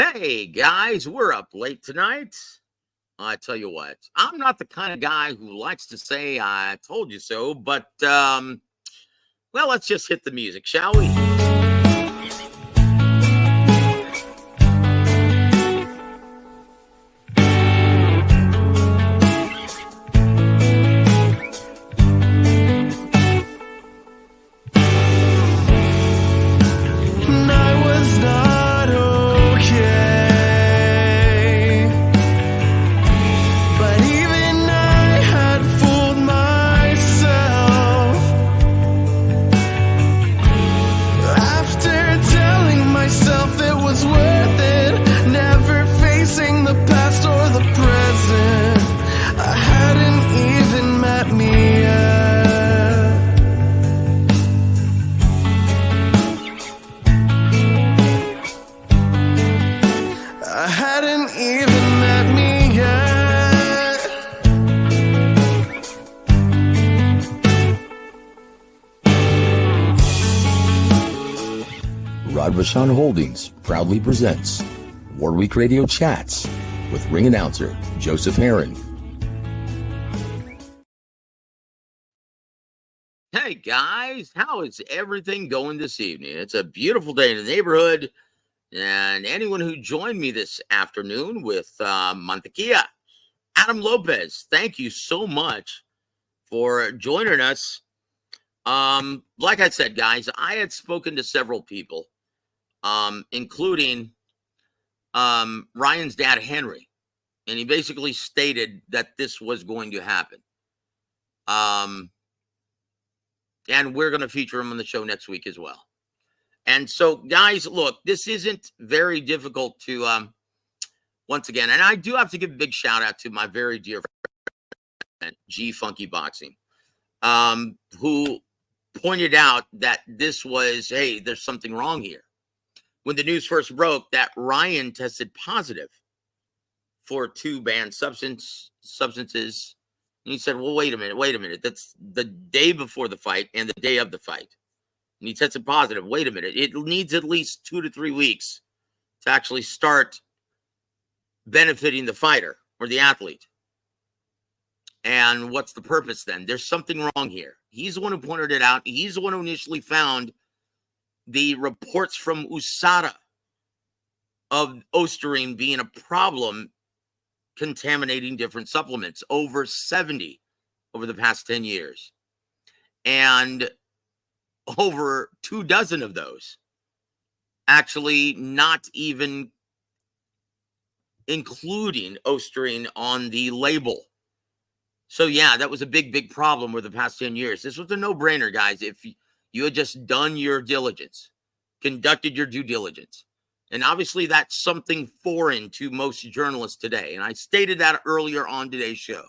Hey guys, we're up late tonight. I tell you what, I'm not the kind of guy who likes to say I told you so, but well, let's just hit the music, shall we? Vashon Holdings proudly presents Warweek Radio Chats with ring announcer Joseph Herron. Hey guys, how is everything going this evening? It's a beautiful day in the neighborhood, and anyone who joined me this afternoon with Mantequilla, Adam Lopez, thank you so much for joining us. Like I said, guys, I had spoken to several people, including Ryan's dad, Henry, and he basically stated that this was going to happen. And we're going to feature him on the show next week as well. And so, guys, look, this isn't very difficult to, once again, and I do have to give a big shout out to my very dear friend, G Funky Boxing, who pointed out that this was, hey, there's something wrong here. When the news first broke that Ryan tested positive for 2 banned substances, and he said, well, wait a minute. That's the day before the fight and the day of the fight. And he tested positive. Wait a minute. It needs at least 2 to 3 weeks to actually start benefiting the fighter or the athlete. And what's the purpose then? There's something wrong here. He's the one who pointed it out. He's the one who initially found the reports from USADA of Osterine being a problem contaminating different supplements, over 70 over the past 10 years. And over 24 of those actually not even including Osterine on the label. So yeah, that was a big problem over the past 10 years. This was a no-brainer, guys. If you had just done your diligence, conducted your due diligence. And obviously that's something foreign to most journalists today. And I stated that earlier on today's show.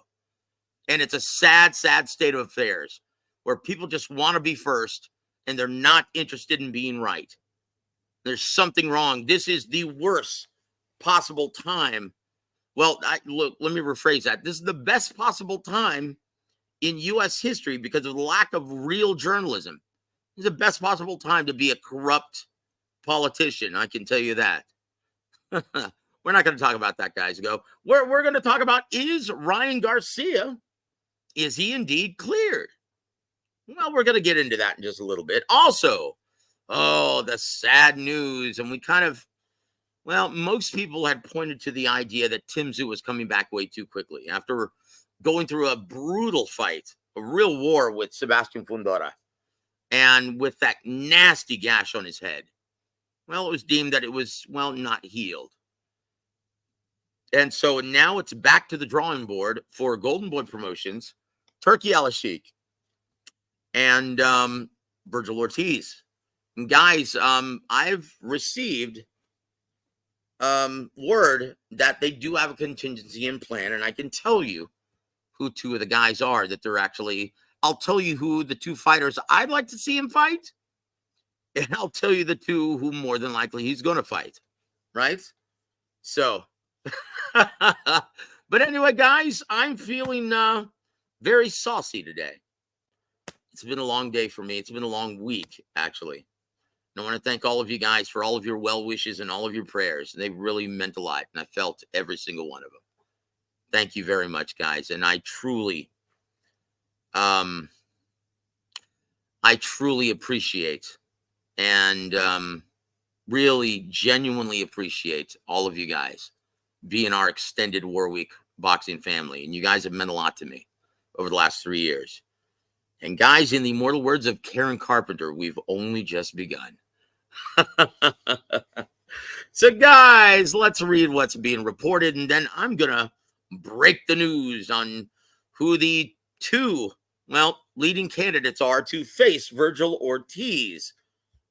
And it's a sad state of affairs where people just want to be first and they're not interested in being right. There's something wrong. This is the worst possible time. Well, look, let me rephrase that. This is the best possible time in U.S. history because of the lack of real journalism. It's the best possible time to be a corrupt politician. I can tell you that. We're not going to talk about that, guys. We're going to talk about, is Ryan Garcia, is he indeed cleared? Well, we're going to get into that in just a little bit. Also, the sad news. And we kind of, well, most people had pointed to the idea that Tim Tszyu was coming back way too quickly after going through a brutal fight, a real war with Sebastian Fundora. And with that nasty gash on his head, well, it was deemed that it was, well, not healed. And so now it's back to the drawing board for Golden Boy Promotions, Turki Al-Sheikh, and Virgil Ortiz. And guys, I've received word that they do have a contingency in plan, and I can tell you who 2 of the guys are that they're actually... I'll tell you who the 2 fighters I'd like to see him fight, and I'll tell you the 2 who more than likely he's going to fight, right? So, but anyway, guys, I'm feeling very saucy today. It's been a long day for me. It's been a long week, actually. I want to thank all of you guys for all of your well wishes and all of your prayers. They really meant a lot, and I felt every single one of them. Thank you very much, guys. And I truly appreciate and really genuinely appreciate all of you guys being our extended War Week boxing family. And you guys have meant a lot to me over the last 3 years. And guys, in the immortal words of Karen Carpenter, we've only just begun. So guys, let's read what's being reported, and then I'm gonna break the news on who the two leading candidates are to face Virgil Ortiz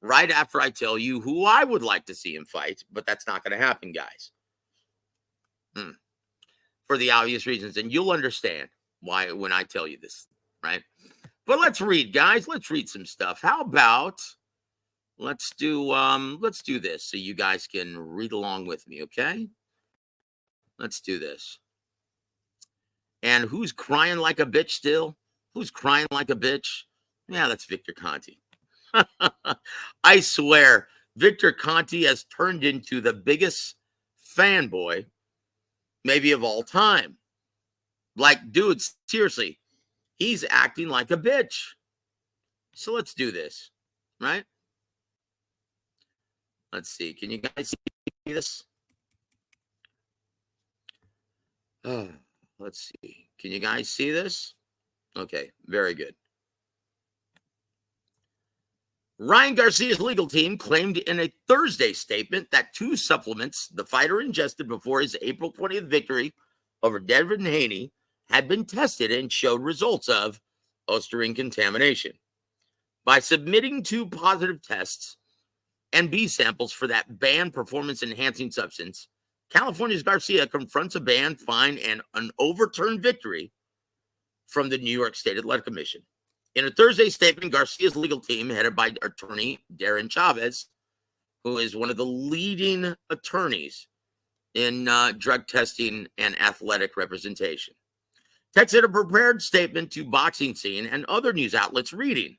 right after I tell you who I would like to see him fight, but that's not going to happen, guys. For the obvious reasons, and you'll understand why when I tell you this, right? But let's read, guys. Let's read some stuff. How about let's do this so you guys can read along with me, okay? Let's do this. And who's crying like a bitch still? Who's crying like a bitch? Yeah, that's Victor Conte. I swear, Victor Conte has turned into the biggest fanboy maybe of all time. Like, dude, seriously, he's acting like a bitch. So let's do this, right? Let's see. Can you guys see this? Let's see. Can you guys see this? Okay, very good. Ryan Garcia's legal team claimed in a Thursday statement that 2 supplements the fighter ingested before his April 20th victory over Devin Haney had been tested and showed results of Osterine contamination. By submitting 2 positive tests and B samples for that banned performance-enhancing substance, California's Garcia confronts a ban, fine, and an overturned victory from the New York State Athletic Commission. In a Thursday statement, Garcia's legal team, headed by attorney Darren Chavez, who is one of the leading attorneys in drug testing and athletic representation, texted a prepared statement to Boxing Scene and other news outlets reading,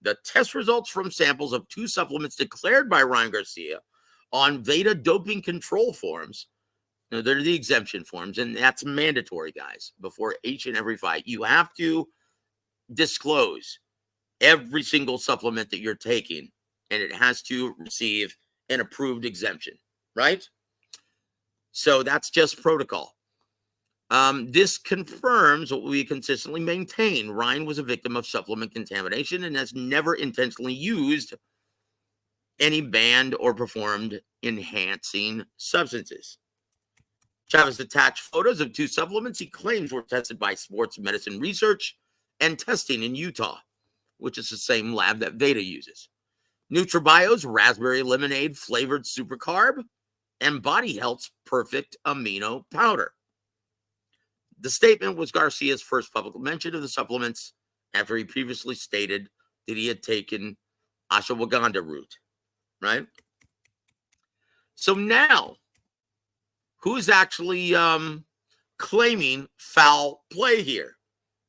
the test results from samples of 2 supplements declared by Ryan Garcia on Veda doping control forms. They're the exemption forms, and that's mandatory, guys. Before each and every fight, you have to disclose every single supplement that you're taking, and it has to receive an approved exemption, right? So that's just protocol. This confirms what we consistently maintain. Ryan was a victim of supplement contamination and has never intentionally used any banned or performed enhancing substances. Chavez attached photos of 2 supplements he claims were tested by Sports Medicine Research and Testing in Utah, which is the same lab that Veda uses. NutriBio's Raspberry Lemonade Flavored Super Carb and Body Health's Perfect Amino Powder. The statement was Garcia's first public mention of the supplements after he previously stated that he had taken ashwagandha root, right? So now, who is actually claiming foul play here?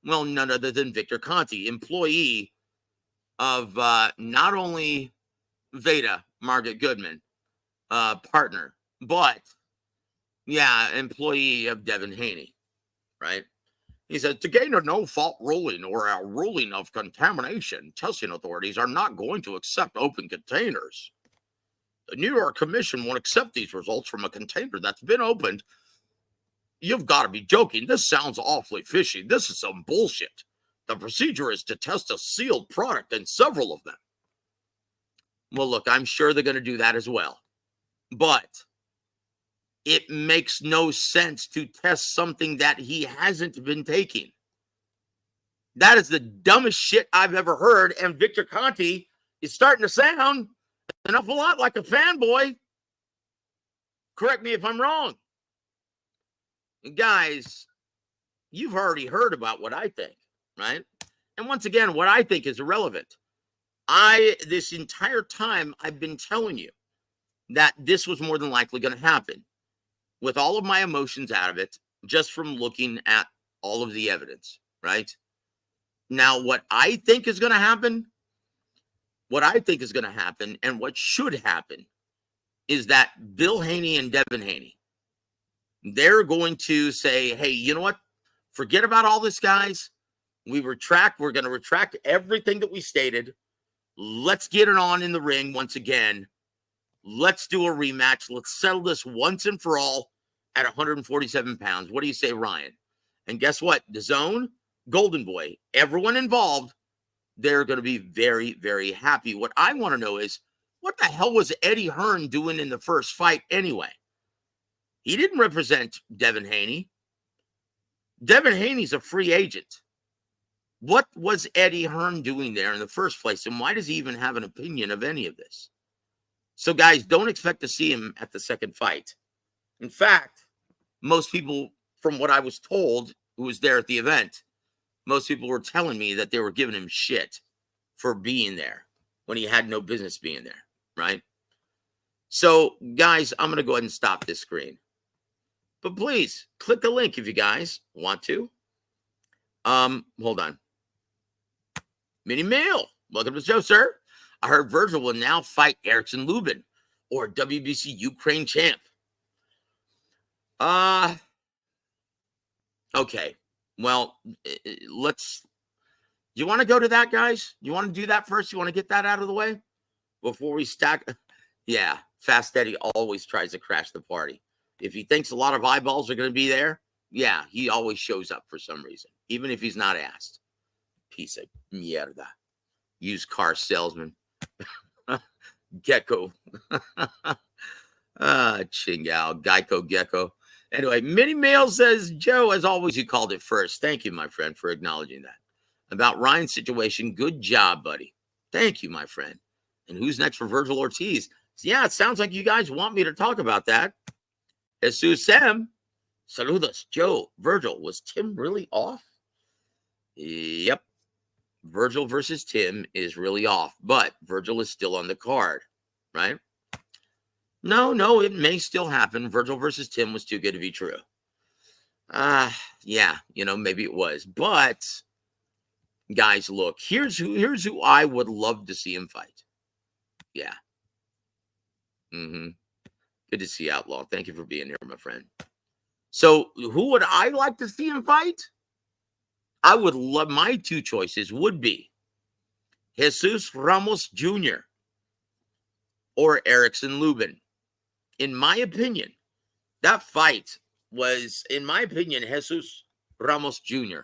Well, none other than Victor Conte, employee of not only Veda, Margaret Goodman, partner, but, employee of Devin Haney, right? He said, to gain a no-fault ruling or a ruling of contamination, testing authorities are not going to accept open containers. The New York Commission won't accept these results from a container that's been opened. You've got to be joking. This sounds awfully fishy. This is some bullshit. The procedure is to test a sealed product in several of them. Well, look, I'm sure they're going to do that as well. But it makes no sense to test something that he hasn't been taking. That is the dumbest shit I've ever heard. And Victor Conte is starting to sound an awful lot like a fanboy. Correct me if I'm wrong. Guys, you've already heard about what I think, right? And once again, what I think is irrelevant. This entire time, I've been telling you that this was more than likely going to happen with all of my emotions out of it, just from looking at all of the evidence, right? Now, what I think is going to happen, what I think is going to happen and what should happen is that Bill Haney and Devin Haney, they're going to say, hey, you know what? Forget about all this, guys. We're going to retract everything that we stated. Let's get it on in the ring once again. Let's do a rematch. Let's settle this once and for all at 147 pounds. What do you say, Ryan? And guess what? The Zone, Golden Boy, everyone involved, they're going to be very, very happy. What I want to know is, what the hell was Eddie Hearn doing in the first fight anyway? He didn't represent Devin Haney. Devin Haney's a free agent. What was Eddie Hearn doing there in the first place? And why does he even have an opinion of any of this? So, guys, don't expect to see him at the second fight. In fact, most people, from what I was told, who was there at the event, most people were telling me that they were giving him shit for being there when he had no business being there, right? So, guys, I'm going to go ahead and stop this screen. But please, click the link if you guys want to. Hold on. Mini Mail, welcome to the show, sir. I heard Virgil will now fight Erickson Lubin, or WBC Ukraine champ. Okay. Well, let's. Do you want to go to that, guys? You want to do that first? You want to get that out of the way before we stack? Yeah, Fast Eddie always tries to crash the party. If he thinks a lot of eyeballs are going to be there, yeah, he always shows up for some reason, even if he's not asked. Piece of mierda. Used car salesman. Gecko. Chingao. Geico Gecko. Anyway, Mini Mail says, Joe, as always, you called it first. Thank you, my friend, for acknowledging that. About Ryan's situation, good job, buddy. Thank you, my friend. And who's next for Virgil Ortiz? So, yeah, it sounds like you guys want me to talk about that. Jesus Sam. Saludos. Joe, Virgil, was Tim really off? Yep. Virgil versus Tim is really off, but Virgil is still on the card, right? No, it may still happen. Virgil versus Tim was too good to be true. Yeah, maybe it was. But, guys, look, here's who I would love to see him fight. Yeah. Good to see you, Outlaw. Thank you for being here, my friend. So, who would I like to see him fight? I would love, my two choices would be Jesus Ramos Jr. or Erickson Lubin. In my opinion, that fight was, Jesus Ramos Jr.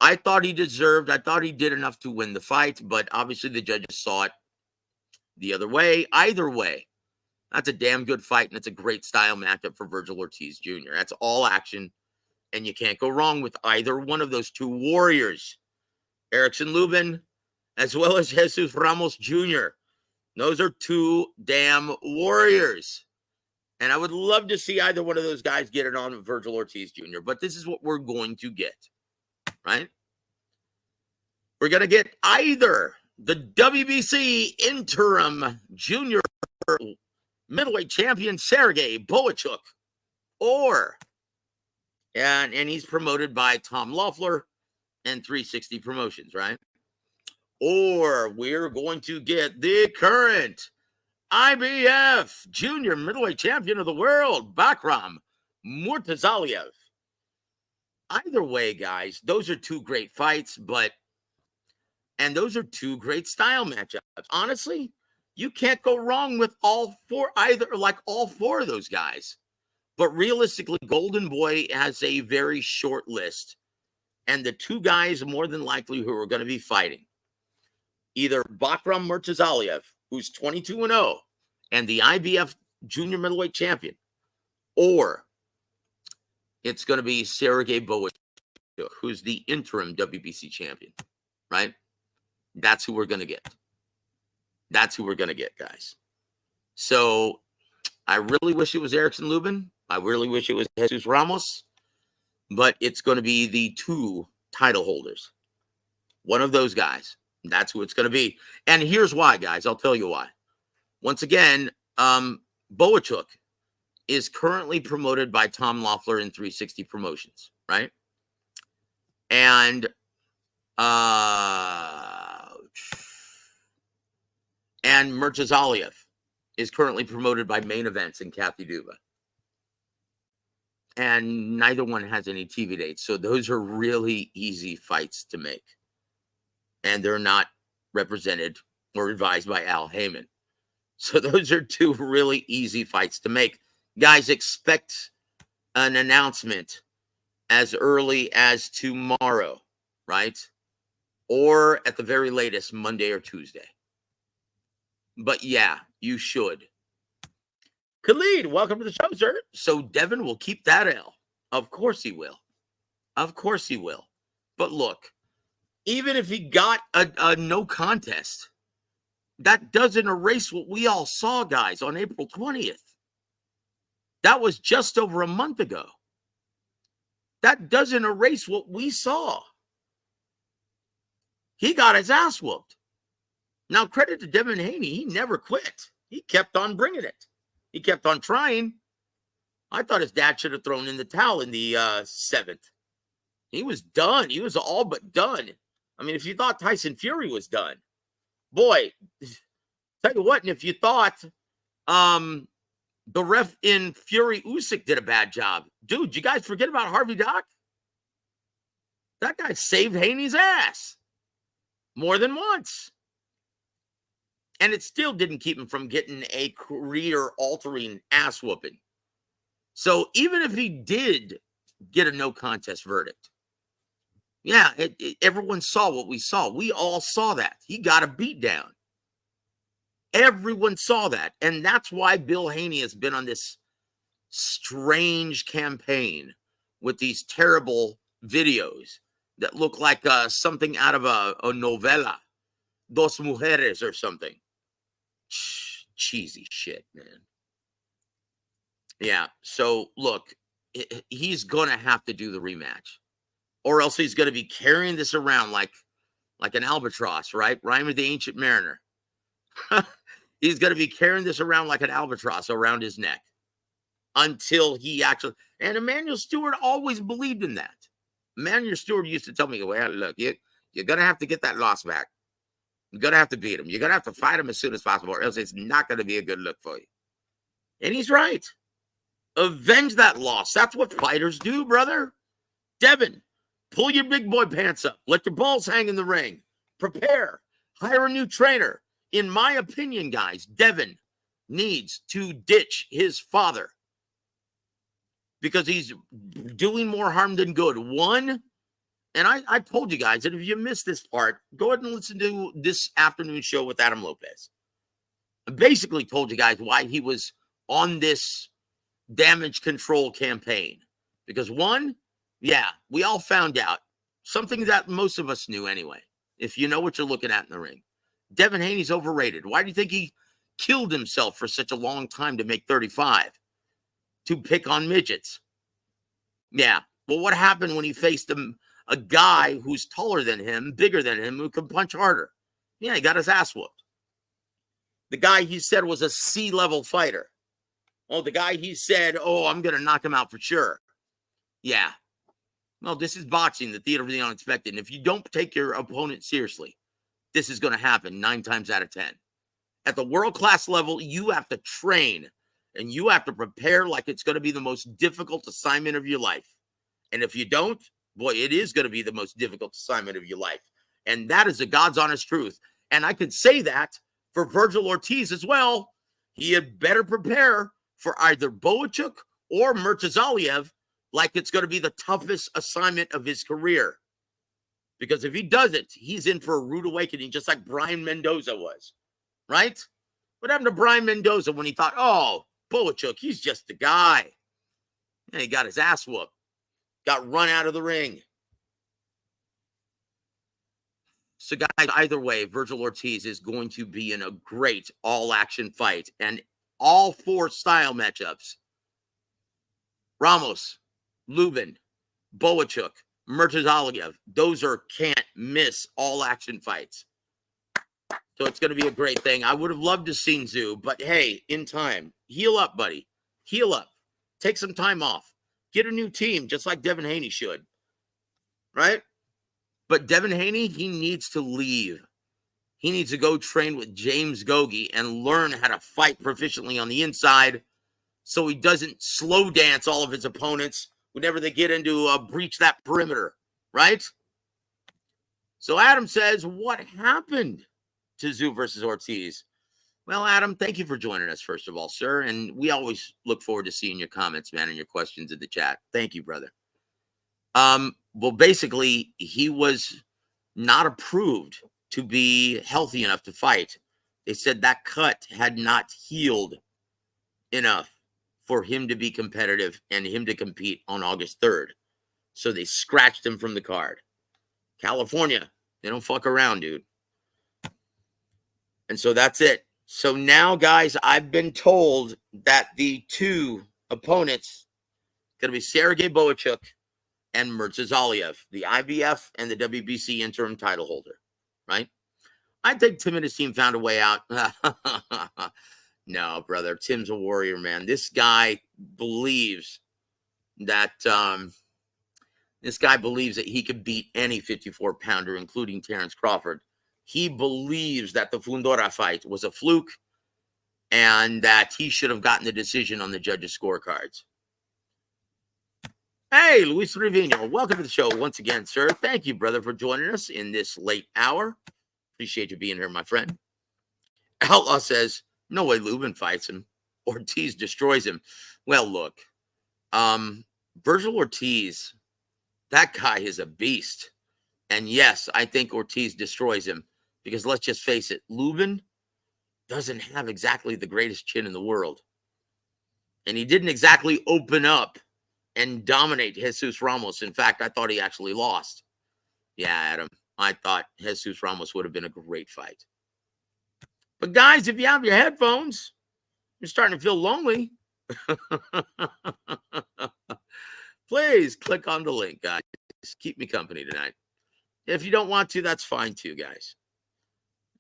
I thought he did enough to win the fight, but obviously the judges saw it the other way. Either way, that's a damn good fight, and it's a great style matchup for Virgil Ortiz Jr. That's all action. And you can't go wrong with either one of those two warriors, Erickson Lubin, as well as Jesus Ramos Jr. Those are two damn warriors. And I would love to see either one of those guys get it on with Virgil Ortiz Jr. But this is what we're going to get, right? We're going to get either the WBC interim junior middleweight champion Sergey B.W.A.W, or... And he's promoted by Tom Loeffler and 360 Promotions, right? Or we're going to get the current IBF junior middleweight champion of the world, Bakram Murtazaliev. Either way, guys, those are two great fights, and those are two great style matchups. Honestly, you can't go wrong with all four of those guys. But realistically, Golden Boy has a very short list. And the two guys more than likely who are going to be fighting, either Bakram Murtazaliev, who's 22-0, and the IBF junior middleweight champion, or it's going to be Sergey B.W.A.W, who's the interim WBC champion, right? That's who we're going to get. That's who we're going to get, guys. So I really wish it was Erickson Lubin. I really wish it was Jesus Ramos, but it's going to be the two title holders. One of those guys. That's who it's going to be. And here's why, guys. I'll tell you why. Once again, B.W.A.W is currently promoted by Tom Loeffler and 360 Promotions, right? And And Murtazaliev is currently promoted by Main Events and Kathy Duba. And neither one has any TV dates. So those are really easy fights to make. And they're not represented or advised by Al Heyman. So those are two really easy fights to make. Guys, expect an announcement as early as tomorrow, right? Or at the very latest, Monday or Tuesday. But yeah, you should. Khalid, welcome to the show, sir. So Devin will keep that L. Of course he will. Of course he will. But look, even if he got a no contest, that doesn't erase what we all saw, guys, on April 20th. That was just over a month ago. That doesn't erase what we saw. He got his ass whooped. Now, credit to Devin Haney. He never quit. He kept on bringing it. He kept on trying. I thought his dad should have thrown in the towel in the 7th. He was done. He was all but done. I mean, if you thought Tyson Fury was done, boy, tell you what, and if you thought the ref in Fury Usyk did a bad job, dude, you guys forget about Harvey Dock? That guy saved Haney's ass more than once. And it still didn't keep him from getting a career-altering ass whooping. So even if he did get a no contest verdict, yeah, everyone saw what we saw. We all saw that. He got a beat down. Everyone saw that. And that's why Bill Haney has been on this strange campaign with these terrible videos that look like something out of a novela, Dos Mujeres or something. Cheesy shit, man. Yeah, so look, he's going to have to do the rematch. Or else he's going to be carrying this around like an albatross, right? Rhyme of the Ancient Mariner. He's going to be carrying this around like an albatross around his neck until he actually... And Emmanuel Stewart always believed in that. Emmanuel Stewart used to tell me, well, look, you're going to have to get that loss back. You're going to have to beat him. You're going to have to fight him as soon as possible, or else it's not going to be a good look for you. And he's right. Avenge that loss. That's what fighters do, brother. Devin, pull your big boy pants up. Let your balls hang in the ring. Prepare. Hire a new trainer. In my opinion, guys, Devin needs to ditch his father because he's doing more harm than good. One, and I told you guys that if you missed this part, go ahead and listen to this afternoon show with Adam Lopez. I basically told you guys why he was on this damage control campaign. Because one, yeah, we all found out something that most of us knew anyway, if you know what you're looking at in the ring. Devin Haney's overrated. Why do you think he killed himself for such a long time to make 35? To pick on midgets. Yeah. Well, what happened when he faced a guy who's taller than him, bigger than him, who can punch harder? Yeah, he got his ass whooped. The guy he said was a C-level fighter. Oh, the guy he said, oh, I'm going to knock him out for sure. Yeah. Well, this is boxing, the theater of the unexpected. And if you don't take your opponent seriously, this is going to happen 9 times out of 10. At the world-class level, you have to train and you have to prepare like it's going to be the most difficult assignment of your life. And if you don't, boy, it is going to be the most difficult assignment of your life. And that is the God's honest truth. And I could say that for Virgil Ortiz as well. He had better prepare for either W.A.W or Murtazaliev like it's going to be the toughest assignment of his career. Because if he doesn't, he's in for a rude awakening, just like Brian Mendoza was, right? What happened to Brian Mendoza when he thought, oh, W.A.W, he's just a guy? And he got his ass whooped, got run out of the ring. So, guys, either way, Virgil Ortiz is going to be in a great all-action fight. And all 4 style matchups, Ramos, Lubin, W.A.W, Murtazaliev, those are can't miss all action fights. So it's going to be a great thing. I would have loved to seen Zoo, but hey, in time, heal up, buddy. Heal up. Take some time off. Get a new team, just like Devin Haney should. Right? But Devin Haney, he needs to leave He needs to go train with James Gogi and learn how to fight proficiently on the inside so he doesn't slow dance all of his opponents whenever they get into breach that perimeter, right? So Adam says, what happened to Zoo versus Ortiz? Well, Adam, thank you for joining us, first of all, sir. And we always look forward to seeing your comments, man, and your questions in the chat. Thank you, brother. Well, basically, he was not approved to be healthy enough to fight. They said that cut had not healed enough for him to be competitive and him to compete on August 3rd. So they scratched him from the card. California, they don't fuck around, dude. And so that's it. So now, guys, I've been told that the two opponents going to be Sergey Boachuk and Murtazaliev, the IBF and the WBC interim title holder, right? I think Tim and his team found a way out. No, brother, Tim's a warrior, man. This guy believes that he could beat any 54-pounder, including Terrence Crawford. He believes that the Fundora fight was a fluke and that he should have gotten the decision on the judges' scorecards. Hey, Luis Rivino, welcome to the show once again, sir. Thank you, brother, for joining us in this late hour. Appreciate you being here, my friend. Outlaw says, no way Lubin fights him. Ortiz destroys him. Well, look, Virgil Ortiz, that guy is a beast. And yes, I think Ortiz destroys him because let's just face it, Lubin doesn't have exactly the greatest chin in the world. And he didn't exactly open up and dominate Jesus Ramos. In fact, I thought he actually lost. Yeah, Adam, I thought Jesus Ramos would have been a great fight. But guys, if you have your headphones, you're starting to feel lonely. Please click on the link, guys. Keep me company tonight. If you don't want to, that's fine too, guys.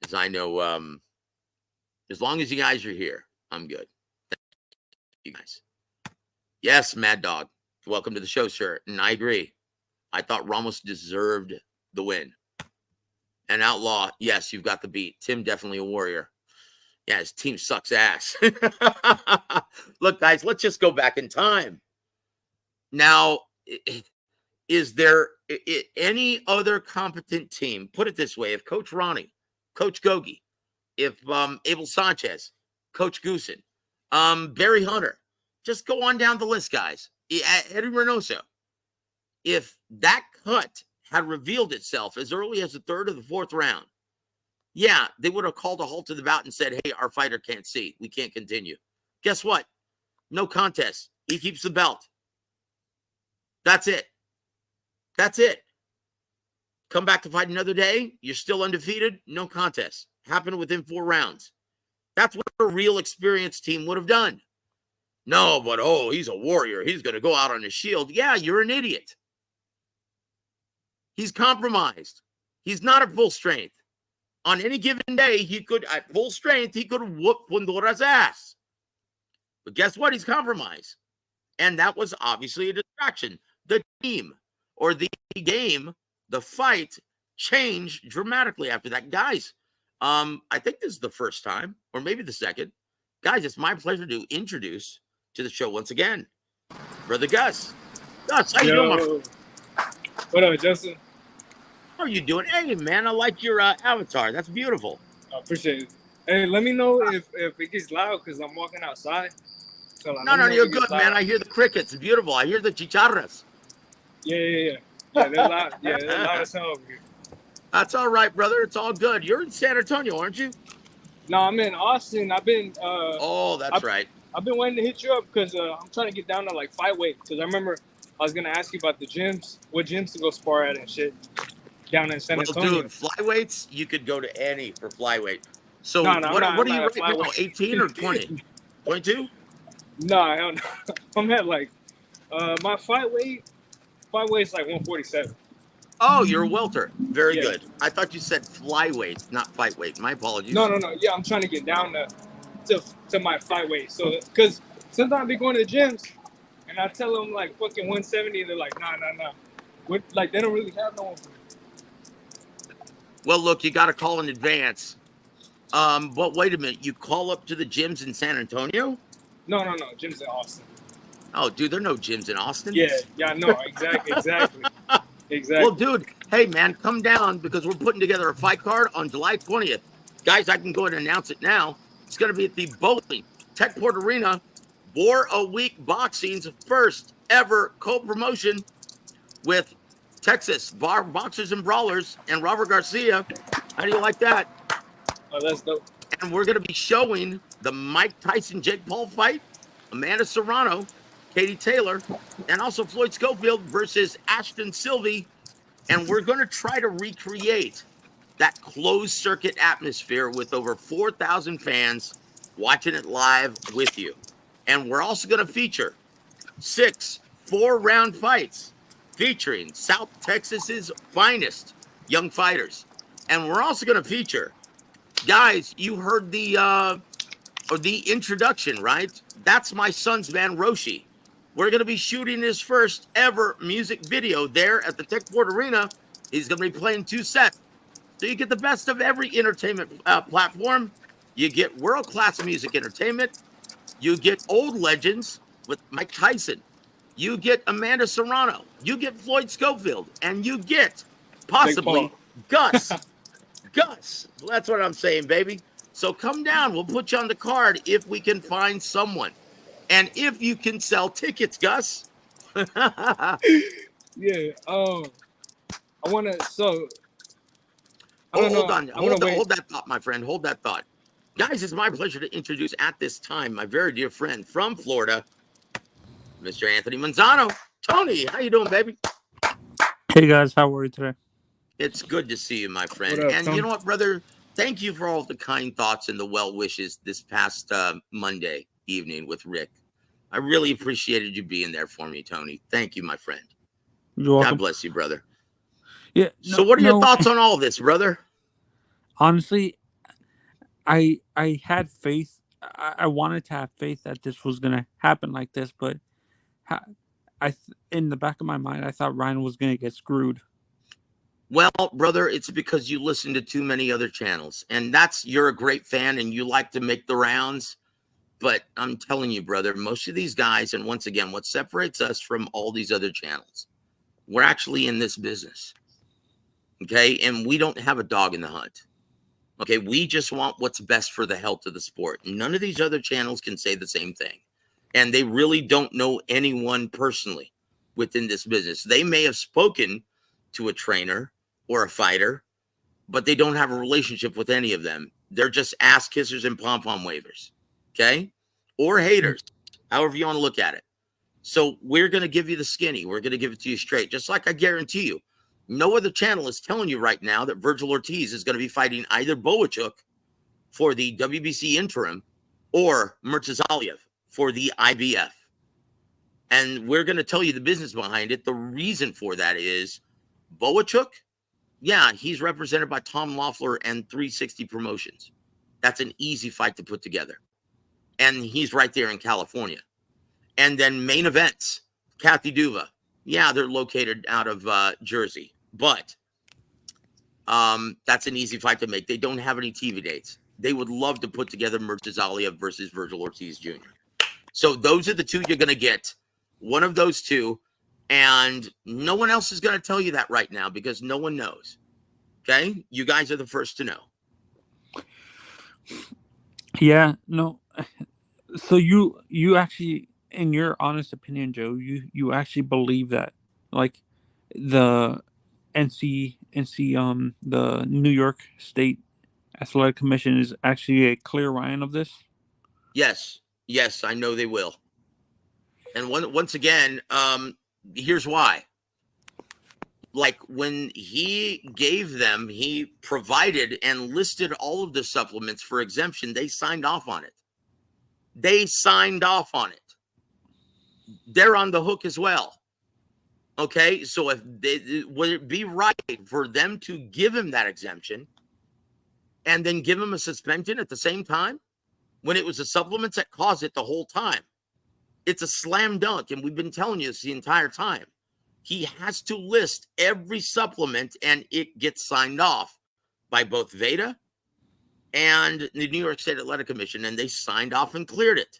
As I know, as long as you guys are here, I'm good. Thank you guys. Yes, Mad Dog. Welcome to the show, sir. And I agree. I thought Ramos deserved the win. And Outlaw, yes, you've got the beat. Tim, definitely a warrior. Yeah, his team sucks ass. Look, guys, let's just go back in time. Now, is there any other competent team? Put it this way. If Coach Ronnie, Coach Gogi, if Abel Sanchez, Coach Goosen, Barry Hunter, just go on down the list, guys. Eddie Reynoso. If that cut had revealed itself as early as the third or the fourth round, yeah, they would have called a halt to the bout and said, hey, our fighter can't see. We can't continue. Guess what? No contest. He keeps the belt. That's it. That's it. Come back to fight another day. You're still undefeated. No contest. Happened within 4 rounds. That's what a real experienced team would have done. No, but, oh, he's a warrior. He's going to go out on his shield. Yeah, you're an idiot. He's compromised. He's not at full strength. On any given day, he could, at full strength, he could whoop Fundora's ass. But guess what? He's compromised. And that was obviously a distraction. The team or the game, the fight changed dramatically after that. Guys, I think this is the first time, or maybe the second. Guys, it's my pleasure to introduce to the show once again, Brother Gus. Gus, how you doing, my friend? What up, Justin? How are you doing? Hey, man, I like your avatar. That's beautiful. I appreciate it. Hey, let me know if it gets loud because I'm walking outside. So no, you're good, man. I hear the crickets. It's beautiful. I hear the chicharras. Yeah, they're loud. Yeah, they're loud as hell over here. That's all right, brother. It's all good. You're in San Antonio, aren't you? No, I'm in Austin. I've been. That's right. I've been waiting to hit you up because I'm trying to get down to like fight weight. Because I remember I was gonna ask you about the gyms, what gyms to go spar at and shit. Down in San Antonio. Dude, flyweights, you could go to any for flyweight. So no, what are you right now? 18 or 20? 22? No, I'm at like my fight weight's like 147. Oh, you're a welter. Very good. I thought you said flyweight, not fight weight. My apologies. No. Yeah, I'm trying to get down to my fight weight. So, because sometimes I be going to the gyms and I tell them like fucking 170, and they're like, nah. Like they don't really have no one for me. Well, look, you got to call in advance. But wait a minute. You call up to the gyms in San Antonio? No. Gym's in Austin. Oh, dude, there are no gyms in Austin. Yeah, no, exactly. Well, dude, hey, man, come down because we're putting together a fight card on July 20th. Guys, I can go ahead and announce it now. It's going to be at the Bowling Techport Arena. War a Week Boxing's first ever co-promotion with Texas Boxers and Brawlers and Robert Garcia. How do you like that? Oh, that's dope. And we're going to be showing the Mike Tyson-Jake Paul fight, Amanda Serrano, Katie Taylor, and also Floyd Schofield versus Ashton Sylvie. And we're going to try to recreate that closed circuit atmosphere with over 4,000 fans watching it live with you. And we're also going to feature 6 4-round fights featuring South Texas's finest young fighters. And we're also going to feature, guys, you heard the introduction, right? That's my son's man, Roshi. We're going to be shooting his first ever music video there at the Techport Arena. He's going to be playing 2 sets. So you get the best of every entertainment platform. You get world-class music entertainment. You get old legends with Mike Tyson. You get Amanda Serrano. You get Floyd Schofield. And you get possibly Gus. Gus. That's what I'm saying, baby. So come down. We'll put you on the card if we can find someone. And if you can sell tickets, Gus. Yeah. I want to, so. Hold on. Hold that thought, my friend. Hold that thought. Guys, it's my pleasure to introduce at this time my very dear friend from Florida, Mr. Anthony Manzano. Tony, how you doing, baby? Hey, guys. How are you today? It's good to see you, my friend. What up, and Tony? you know what, brother? Thank you for all the kind thoughts and the well wishes this past Monday evening with Rick. I really appreciated you being there for me, Tony. Thank you, my friend. You're welcome. God bless you, brother. Yeah. So what are your thoughts on all this, brother? Honestly, I had faith. I wanted to have faith that this was going to happen like this, but in the back of my mind, I thought Ryan was going to get screwed. Well, brother, it's because you listen to too many other channels, and you're a great fan and you like to make the rounds. But I'm telling you, brother, most of these guys, and once again, what separates us from all these other channels, we're actually in this business. Okay. And we don't have a dog in the hunt. Okay. We just want what's best for the health of the sport. None of these other channels can say the same thing. And they really don't know anyone personally within this business. They may have spoken to a trainer or a fighter, but they don't have a relationship with any of them. They're just ass kissers and pom-pom wavers. Okay. Or haters, however you want to look at it. So we're going to give you the skinny. We're going to give it to you straight. Just like I guarantee you, no other channel is telling you right now that Virgil Ortiz is going to be fighting either W.A.W for the WBC interim or Murtazaliev for the IBF. And we're going to tell you the business behind it. The reason for that is W.A.W, yeah, he's represented by Tom Loeffler and 360 Promotions. That's an easy fight to put together. And he's right there in California. And then main events, Kathy Duva. Yeah, they're located out of Jersey. But that's an easy fight to make. They don't have any TV dates. They would love to put together Murtazaliev versus Virgil Ortiz Jr. So those are the two you're going to get. One of those two. And no one else is going to tell you that right now because no one knows. Okay? You guys are the first to know. Yeah, no. So you actually, in your honest opinion, Joe, you actually believe that, like, the the New York State Athletic Commission is actually a clear Ryan of this? Yes, I know they will. And once again, here's why. Like when he provided and listed all of the supplements for exemption, they signed off on it. They're on the hook as well. Okay, so would it be right for them to give him that exemption and then give him a suspension at the same time when it was the supplements that caused it the whole time? It's a slam dunk, and we've been telling you this the entire time. He has to list every supplement, and it gets signed off by both Veda and the New York State Athletic Commission, and they signed off and cleared it.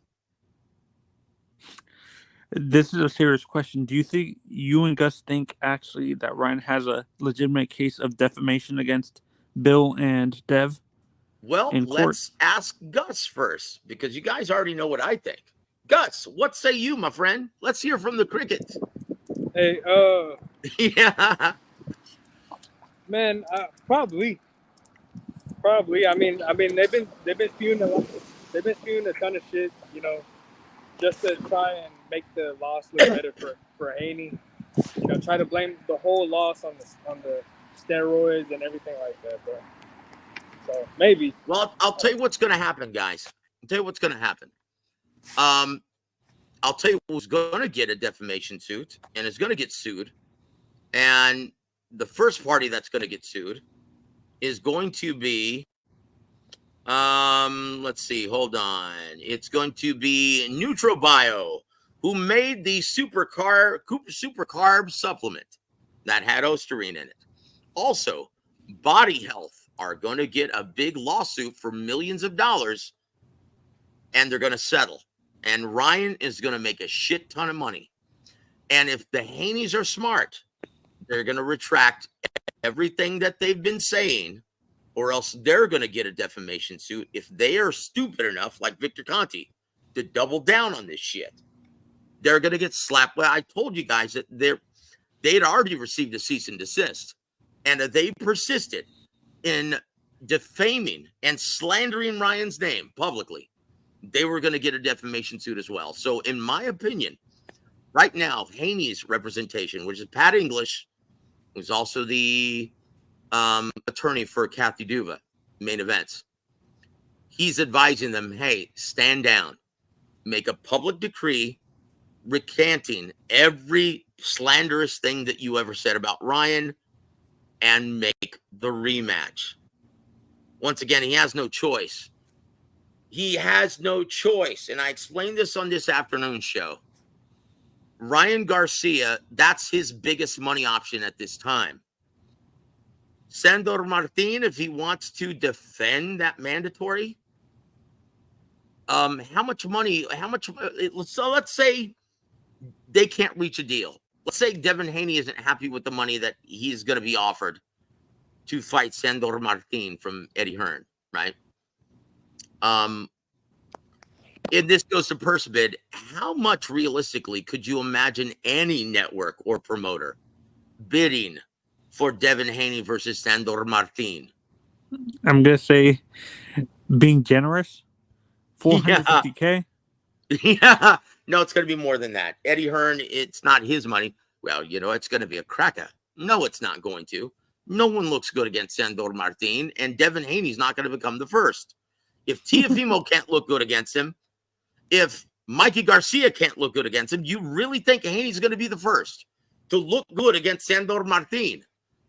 This is a serious question. Do you think you and Gus think actually that Ryan has a legitimate case of defamation against Bill and Dev Well, in court? let's ask Gus first, because you guys already know what I think. Gus, what say you, my friend? Let's hear from the crickets. Hey, Yeah. man, probably. I mean, they've been spewing a lot. They've been spewing a ton of shit, you know, just to try and make the loss look better for Haney. You know, try to blame the whole loss on the steroids and everything like that, bro. So maybe. Well, I'll tell you what's going to happen, guys. I'll tell you what's going to happen. I'll tell you who's going to get a defamation suit and is going to get sued. And the first party that's going to get sued is going to be, let's see, hold on. It's going to be NutriBio, who made the super carb supplement that had Osterine in it. Also, Body Health are going to get a big lawsuit for millions of dollars, and they're going to settle. And Ryan is going to make a shit ton of money. And if the Haneys are smart, they're going to retract everything that they've been saying, or else they're going to get a defamation suit if they are stupid enough, like Victor Conti, to double down on this shit. They're going to get slapped. Well, I told you guys that they'd already received a cease and desist, and they persisted in defaming and slandering Ryan's name publicly. They were going to get a defamation suit as well. So in my opinion, right now, Haney's representation, which is Pat English, who's also the attorney for Kathy Duva, Main Events, he's advising them, hey, stand down, make a public decree recanting every slanderous thing that you ever said about Ryan, and make the rematch. Once again, he has no choice. He has no choice. And I explained this on this afternoon show. Ryan Garcia, that's his biggest money option at this time. Sandor Martin, if he wants to defend that mandatory, how much money, so let's say they can't reach a deal. Let's say Devin Haney isn't happy with the money that he's going to be offered to fight Sandor Martin from Eddie Hearn, right? If this goes to purse bid, how much realistically could you imagine any network or promoter bidding for Devin Haney versus Sandor Martin? I'm going to say, being generous, $450K. Yeah. No, it's going to be more than that. Eddie Hearn, it's not his money. Well, you know, it's going to be a cracker. No, it's not going to. No one looks good against Sandor Martin, and Devin Haney's not going to become the first. If Teofimo can't look good against him, if Mikey Garcia can't look good against him, you really think Haney's going to be the first to look good against Sandor Martin?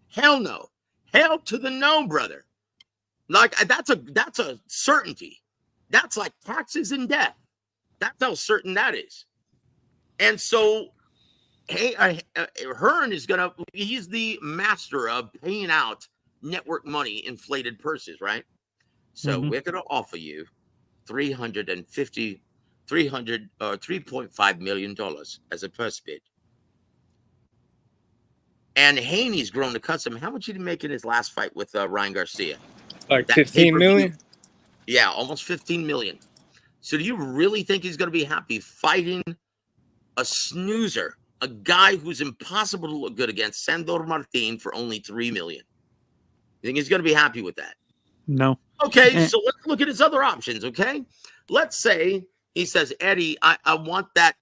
Hell no. Hell to the no, brother. Like, that's a certainty. That's like taxes and death. That's how certain that is. And so, Hearn is he's the master of paying out network money, inflated purses, right? So we're going to offer you $3.5 million as a purse bid. And Haney's grown accustomed. How much did he make in his last fight with Ryan Garcia? Like 15 million? Yeah, almost 15 million. So do you really think he's going to be happy fighting a snoozer, a guy who's impossible to look good against, Sandor Martin, for only 3 million? You think he's going to be happy with that? No. Okay, so let's look at his other options, okay? Let's say he says, Eddie, I want that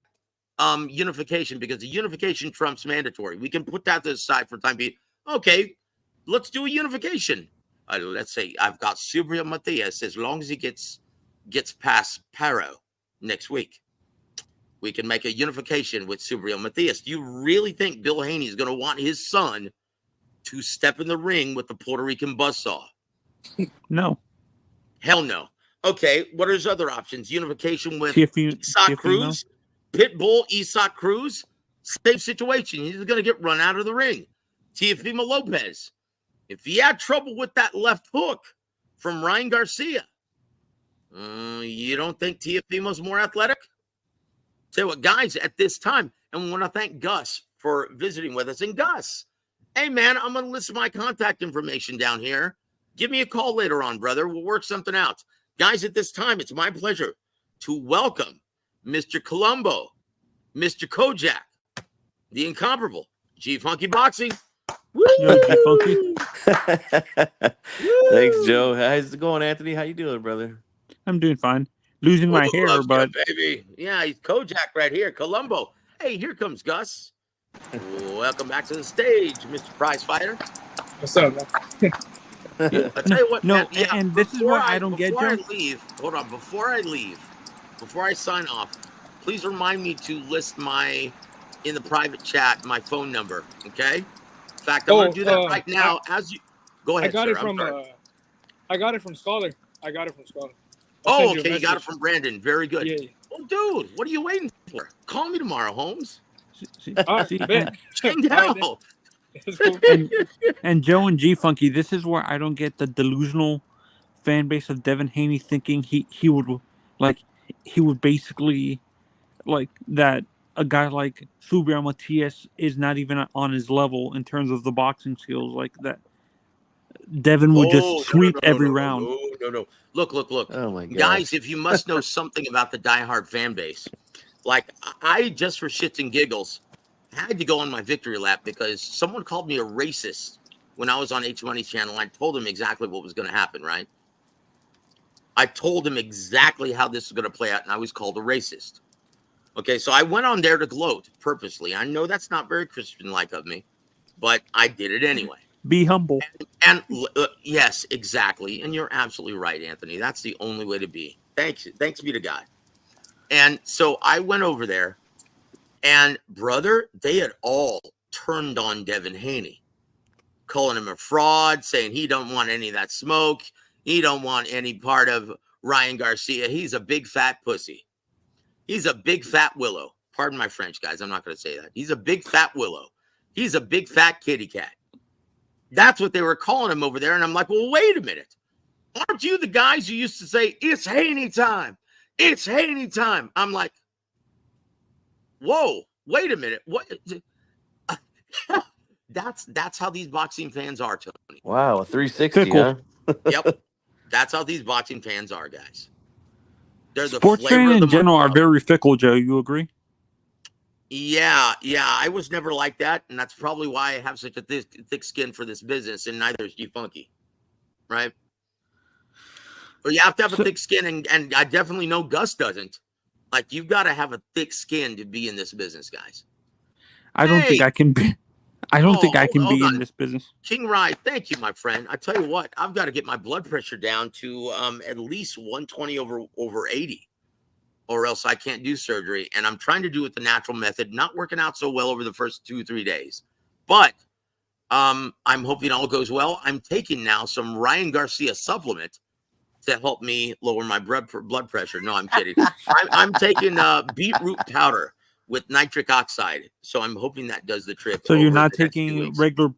unification, because the unification trumps mandatory. We can put that to the side for time being. Okay, let's do a unification. Let's say I've got Subriel Matias, as long as he gets past Paro next week. We can make a unification with Subriel Matias. Do you really think Bill Haney is going to want his son to step in the ring with the Puerto Rican buzzsaw? No. Hell no. Okay, what are his other options? Unification with Teofimo. Isaac Cruz, Pitbull, Isaac Cruz. Same situation. He's going to get run out of the ring. Teofimo Lopez. If he had trouble with that left hook from Ryan Garcia, you don't think Teofimo's more athletic? Tell you what, guys, at this time, and we want to thank Gus for visiting with us. And Gus, hey, man, I'm going to list my contact information down here. Give me a call later on, brother. We'll work something out. Guys, at this time, it's my pleasure to welcome Mr. Colombo, Mr. Kojak, the incomparable G-Funky Boxing. Woo! Yo, G-Funky. Thanks, Joe. How's it going, Anthony? How you doing, brother? I'm doing fine. Losing my hair, Love but you, baby. Yeah, he's Kojak right here. Colombo. Hey, here comes Gus. Welcome back to the stage, Mr. Prize Fighter. What's up, man? I'll tell you what, no, man, yeah, and this is what I don't get, Before Joe. I leave, hold on. Before I sign off, please remind me to list in the private chat, my phone number, okay? In fact, I'm going to do that right now. Go ahead, I got sir. it from I got it from Scholar. Oh, okay, you got it from Brandon. Very good. Yeah. Well, dude, what are you waiting for? Call me tomorrow, Holmes. And Joe and G-Funky, this is where I don't get the delusional fan base of Devin Haney thinking he would basically like that a guy like Subriel Matias is not even on his level in terms of the boxing skills, like that. Devin would just sweep every round. No. Look. Oh my God. Guys, if you must know something about the diehard fan base, like I just for shits and giggles had to go on my victory lap because someone called me a racist when I was on H Money's channel. I told him exactly what was going to happen, right? I told him exactly how this was going to play out, and I was called a racist. Okay, so I went on there to gloat purposely. I know that's not very Christian-like of me, but I did it anyway. Be humble. And yes, exactly. And you're absolutely right, Anthony. That's the only way to be. Thanks be to God. And so I went over there, and brother, they had all turned on Devin Haney, calling him a fraud, saying he don't want any of that smoke. He don't want any part of Ryan Garcia. He's a big fat pussy. He's a big fat willow. Pardon my French, guys. I'm not going to say that. He's a big fat willow. He's a big fat kitty cat. That's what they were calling him over there. And I'm like, well, wait a minute. Aren't you the guys who used to say, it's Haney time? It's Haney time. I'm like, whoa, wait a minute. What? That's how these boxing fans are, Tony. Wow, a 360, huh? Yep. That's how these boxing fans are, guys. They're the sports fans in general are month. very fickle, Joe. You agree? Yeah. I was never like that, and that's probably why I have such a thick skin for this business, and neither is G-Funky, right? But you have to have a thick skin, and I definitely know Gus doesn't. Like, you've got to have a thick skin to be in this business, guys. I don't think I can be. I don't think I can be on. in this business. King Rye, thank you, my friend. I tell you what, I've got to get my blood pressure down to at least 120 over 80, or else I can't do surgery. And I'm trying to do it the natural method, not working out so well over the first 2-3 days. But I'm hoping all goes well. I'm taking now some Ryan Garcia supplement to help me lower my blood pressure. No, I'm kidding. I'm taking beetroot powder with nitric oxide. So I'm hoping that does the trick. So you're not taking regular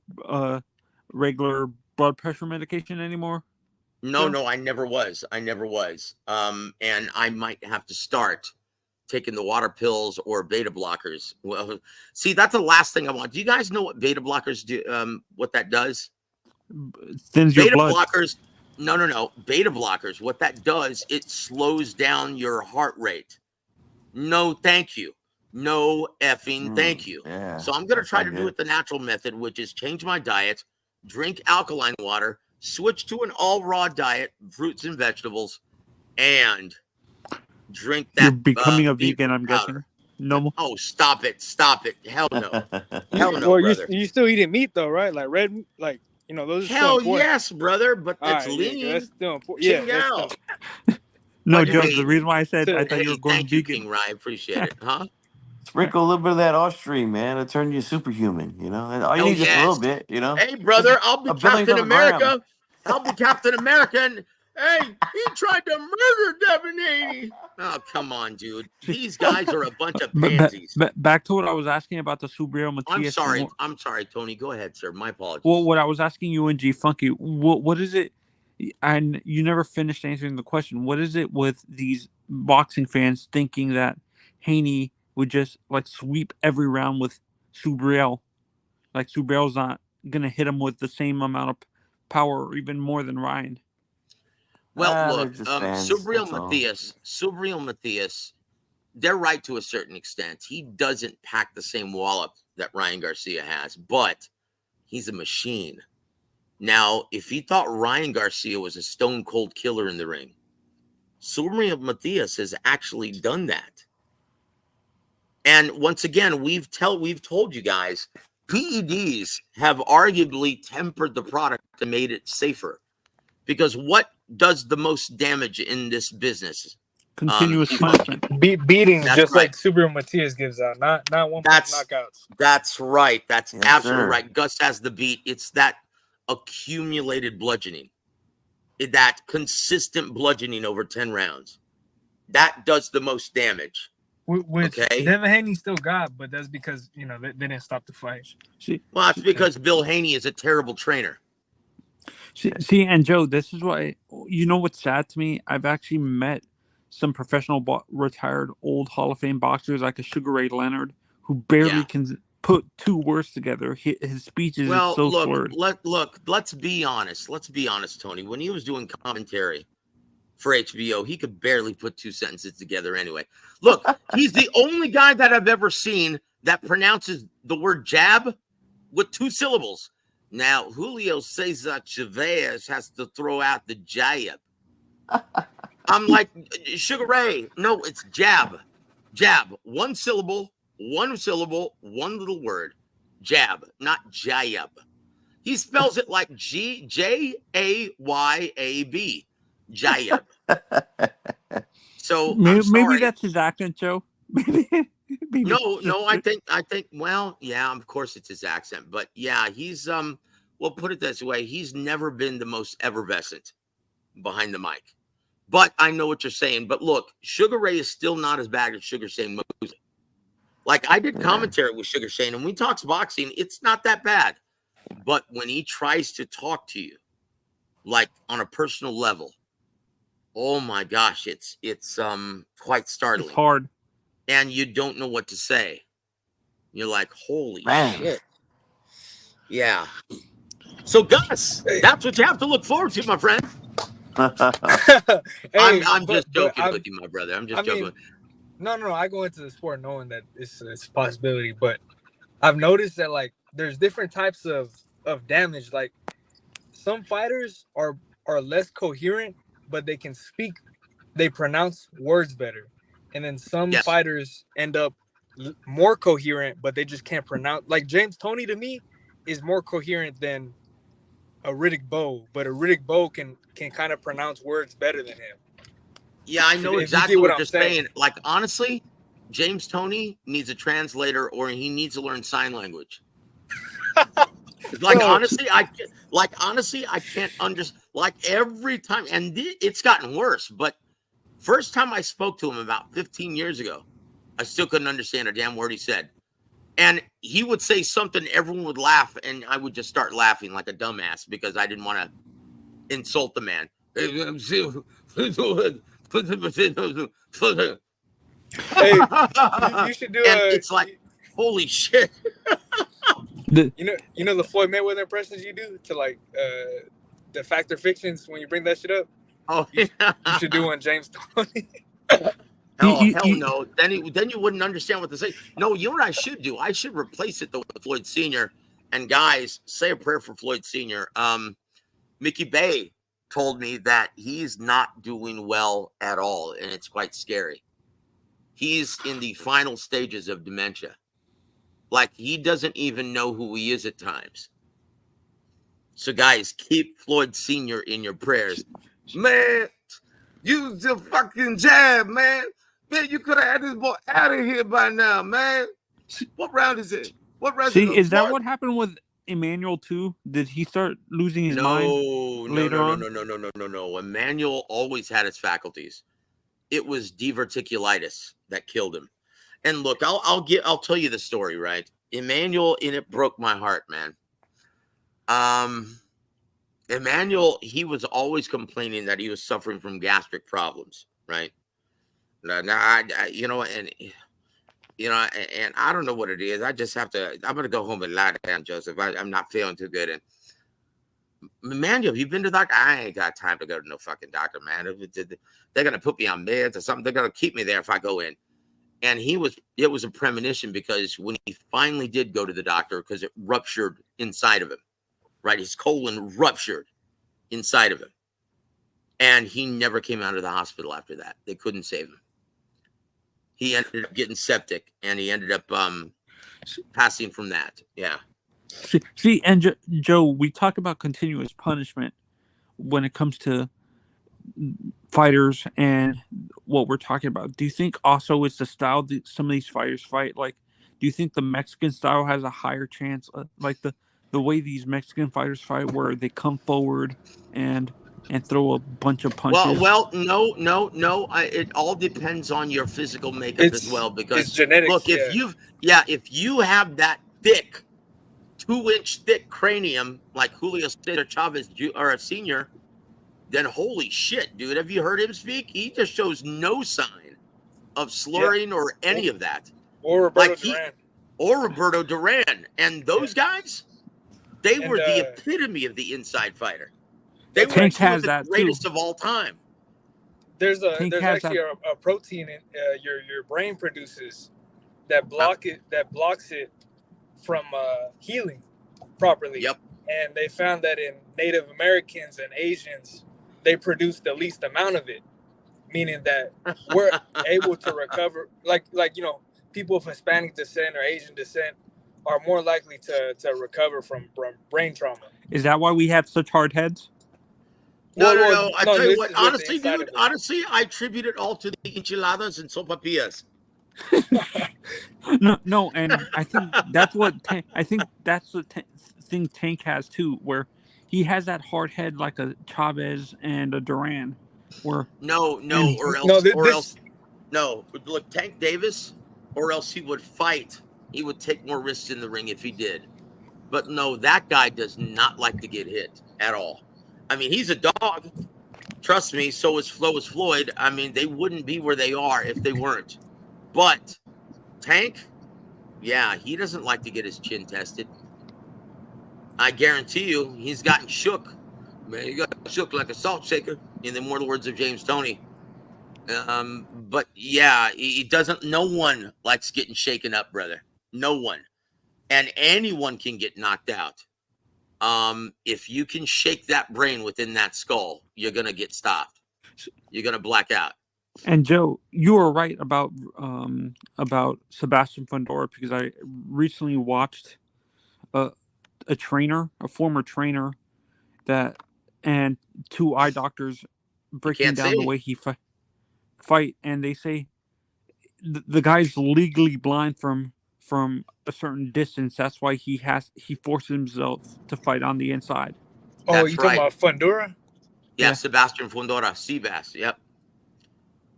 blood pressure medication anymore? No, I never was. And I might have to start taking the water pills or beta blockers. Well, see, that's the last thing I want. Do you guys know what beta blockers do? What that does? Thins your blood. Blockers. No. Beta blockers. What that does, it slows down your heart rate. No, thank you. No effing thank you. Yeah, so I'm going to try to do it the natural method, which is change my diet, drink alkaline water, switch to an all raw diet, fruits and vegetables, and drink that. You're becoming a vegan, I'm guessing. No. Oh, stop it. Hell no. Hell no, well, brother. you still eating meat though, right? Like red, like, you know, those. Hell yes, brother. But that's lean. Yeah, that's still important. Yeah. No, Joe. The reason why I said I thought you were going thank vegan. You, King Rye. I appreciate it. Huh? Sprinkle a little bit of that Austrian, man. It'll turn you superhuman, you know? And all you need just a little bit, you know? Hey, brother, I'll be Captain America. I'll be Captain America. And Hey, he tried to murder Devin Haney. Oh, come on, dude. These guys are a bunch of pansies. Back to what I was asking about the Subriel Matias. I'm sorry, Tony. Go ahead, sir. My apologies. Well, what I was asking you and G Funky, what is it? And you never finished answering the question. What is it with these boxing fans thinking that Haney would just like sweep every round with Subriel? Like Subriel's not gonna hit him with the same amount of power or even more than Ryan. Well, look, Subriel Matias, they're right to a certain extent. He doesn't pack the same wallop that Ryan Garcia has, but he's a machine. Now, if he thought Ryan Garcia was a stone cold killer in the ring, Subriel Matias has actually done that. And once again, we've told you guys, PEDs have arguably tempered the product and made it safer. Because what does the most damage in this business? Continuous punishment. Beatings, just right. Like Subriel Matias gives out, not one punch knockouts. That's right. That's absolutely right. Gus has the beat. It's that accumulated bludgeoning, that consistent bludgeoning over 10 rounds. That does the most damage. Which Devin Haney still got, but that's because, they didn't stop the fight. Well, it's because Bill Haney is a terrible trainer. See, and Joe, this is why, what's sad to me? I've actually met some professional retired old Hall of Fame boxers like a Sugar Ray Leonard who barely can put two words together. His speech is so slurred. Let's be honest. Let's be honest, Tony. When he was doing commentary for HBO, he could barely put two sentences together anyway. Look, he's the only guy that I've ever seen that pronounces the word jab with two syllables. Now, Julio Cesar Chavez has to throw out the jab. I'm like, Sugar Ray, no, it's jab. Jab. One syllable, one little word. Jab, not jayab. He spells it like Jayab. Jayab. So maybe that's his accent, Joe. No, I think, well, yeah, of course it's his accent, but yeah, he's, we'll put it this way. He's never been the most effervescent behind the mic, but I know what you're saying. But look, Sugar Ray is still not as bad as Sugar Shane Mosley. Like, I did commentary with Sugar Shane, and when he talks boxing, it's not that bad. But when he tries to talk to you, like on a personal level, oh my gosh, it's quite startling. It's hard. And you don't know what to say. You're like, holy shit. Yeah. So, Gus, that's what you have to look forward to, my friend. I'm just joking with you, my brother. I'm just joking. No. I go into the sport knowing that it's a possibility, but I've noticed that, like, there's different types of damage. Like, some fighters are less coherent, but they can speak. They pronounce words better. And then some fighters end up more coherent, but they just can't pronounce. Like, James Toney, to me, is more coherent than a Riddick Bowe, but a Riddick Bowe can kind of pronounce words better than him. Yeah, I know exactly what you're saying. Like, honestly, James Toney needs a translator, or he needs to learn sign language. Honestly, I can't understand. Like, every time, and it's gotten worse, but first time I spoke to him about 15 years ago, I still couldn't understand a damn word he said. And he would say something, everyone would laugh, and I would just start laughing like a dumbass because I didn't want to insult the man. Hey, you should do it's like, holy shit. You know the Floyd Mayweather impressions you do to, like, the Fact or Fictions when you bring that shit up? Oh, you should do one, James Toney. Hell no. Then you wouldn't understand what to say. No, you know what I should do? I should replace it, though, with Floyd Sr. And guys, say a prayer for Floyd Sr. Mickey Bay told me that he's not doing well at all, and it's quite scary. He's in the final stages of dementia. Like, he doesn't even know who he is at times. So, guys, keep Floyd Sr. in your prayers. Man, use the fucking jab, man. Man, you could have had this boy out of here by now, man. What round is it? What round? See, is that what happened with Emmanuel too? Did he start losing his mind No, later on? no. Emmanuel always had his faculties. It was diverticulitis that killed him. And look, I'll tell you the story, right? Emmanuel, and it broke my heart, man. Emmanuel, he was always complaining that he was suffering from gastric problems, right? Now, and I don't know what it is. I just have to. I'm gonna go home and lie down, Joseph. I'm not feeling too good. And Emmanuel, you've been to the doctor? I ain't got time to go to no fucking doctor, man. They're gonna put me on meds or something. They're gonna keep me there if I go in. And it was a premonition, because when he finally did go to the doctor, because it ruptured inside of him, right? His colon ruptured inside of him. And he never came out of the hospital after that. They couldn't save him. He ended up getting septic, and he ended up passing from that. Yeah. See, and Joe, we talk about continuous punishment when it comes to fighters and what we're talking about. Do you think also it's the style that some of these fighters fight? Like, do you think the Mexican style has a higher chance, like the way these Mexican fighters fight, where they come forward and throw a bunch of punches? Well, no. It all depends on your physical makeup as well. Because it's genetics. Look, if you have that thick, 2-inch thick cranium like Julio Cesar Chavez or a senior, then holy shit, dude. Have you heard him speak? He just shows no sign of slurring or any of that. Or Roberto Duran. Or Roberto Duran. And those guys, they were the epitome of the inside fighter. They were the greatest of all time. There's actually a protein in your brain produces that blocks it from healing properly. Yep. And they found that in Native Americans and Asians, they produce the least amount of it, meaning that we're able to recover. Like people of Hispanic descent or Asian descent are more likely to recover from brain trauma. Is that why we have such hard heads? No. I tell you what, honestly, dude, I attribute it all to the enchiladas and sopapillas. No, and I think that's the thing Tank has too, where he has that hard head like a Chavez and a Duran. Look, Tank Davis, or else he would fight. He would take more risks in the ring if he did. But no, that guy does not like to get hit at all. I mean, he's a dog. Trust me, so is Floyd. I mean, they wouldn't be where they are if they weren't. But Tank, yeah, he doesn't like to get his chin tested. I guarantee you, he's gotten shook. Man, he got shook like a salt shaker, in the immortal words of James Toney. But yeah, he doesn't. No one likes getting shaken up, brother. No one. And anyone can get knocked out. If you can shake that brain within that skull, you're gonna get stopped. You're gonna black out. And Joe, you were right about Sebastian Fundora, because I recently watched a former trainer, and two eye doctors breaking down the way he fight, and they say the guy's legally blind from a certain distance. That's why he forces himself to fight on the inside. Oh, that's talking about Fundora? Yeah, Sebastian Fundora, Seabass. Yep.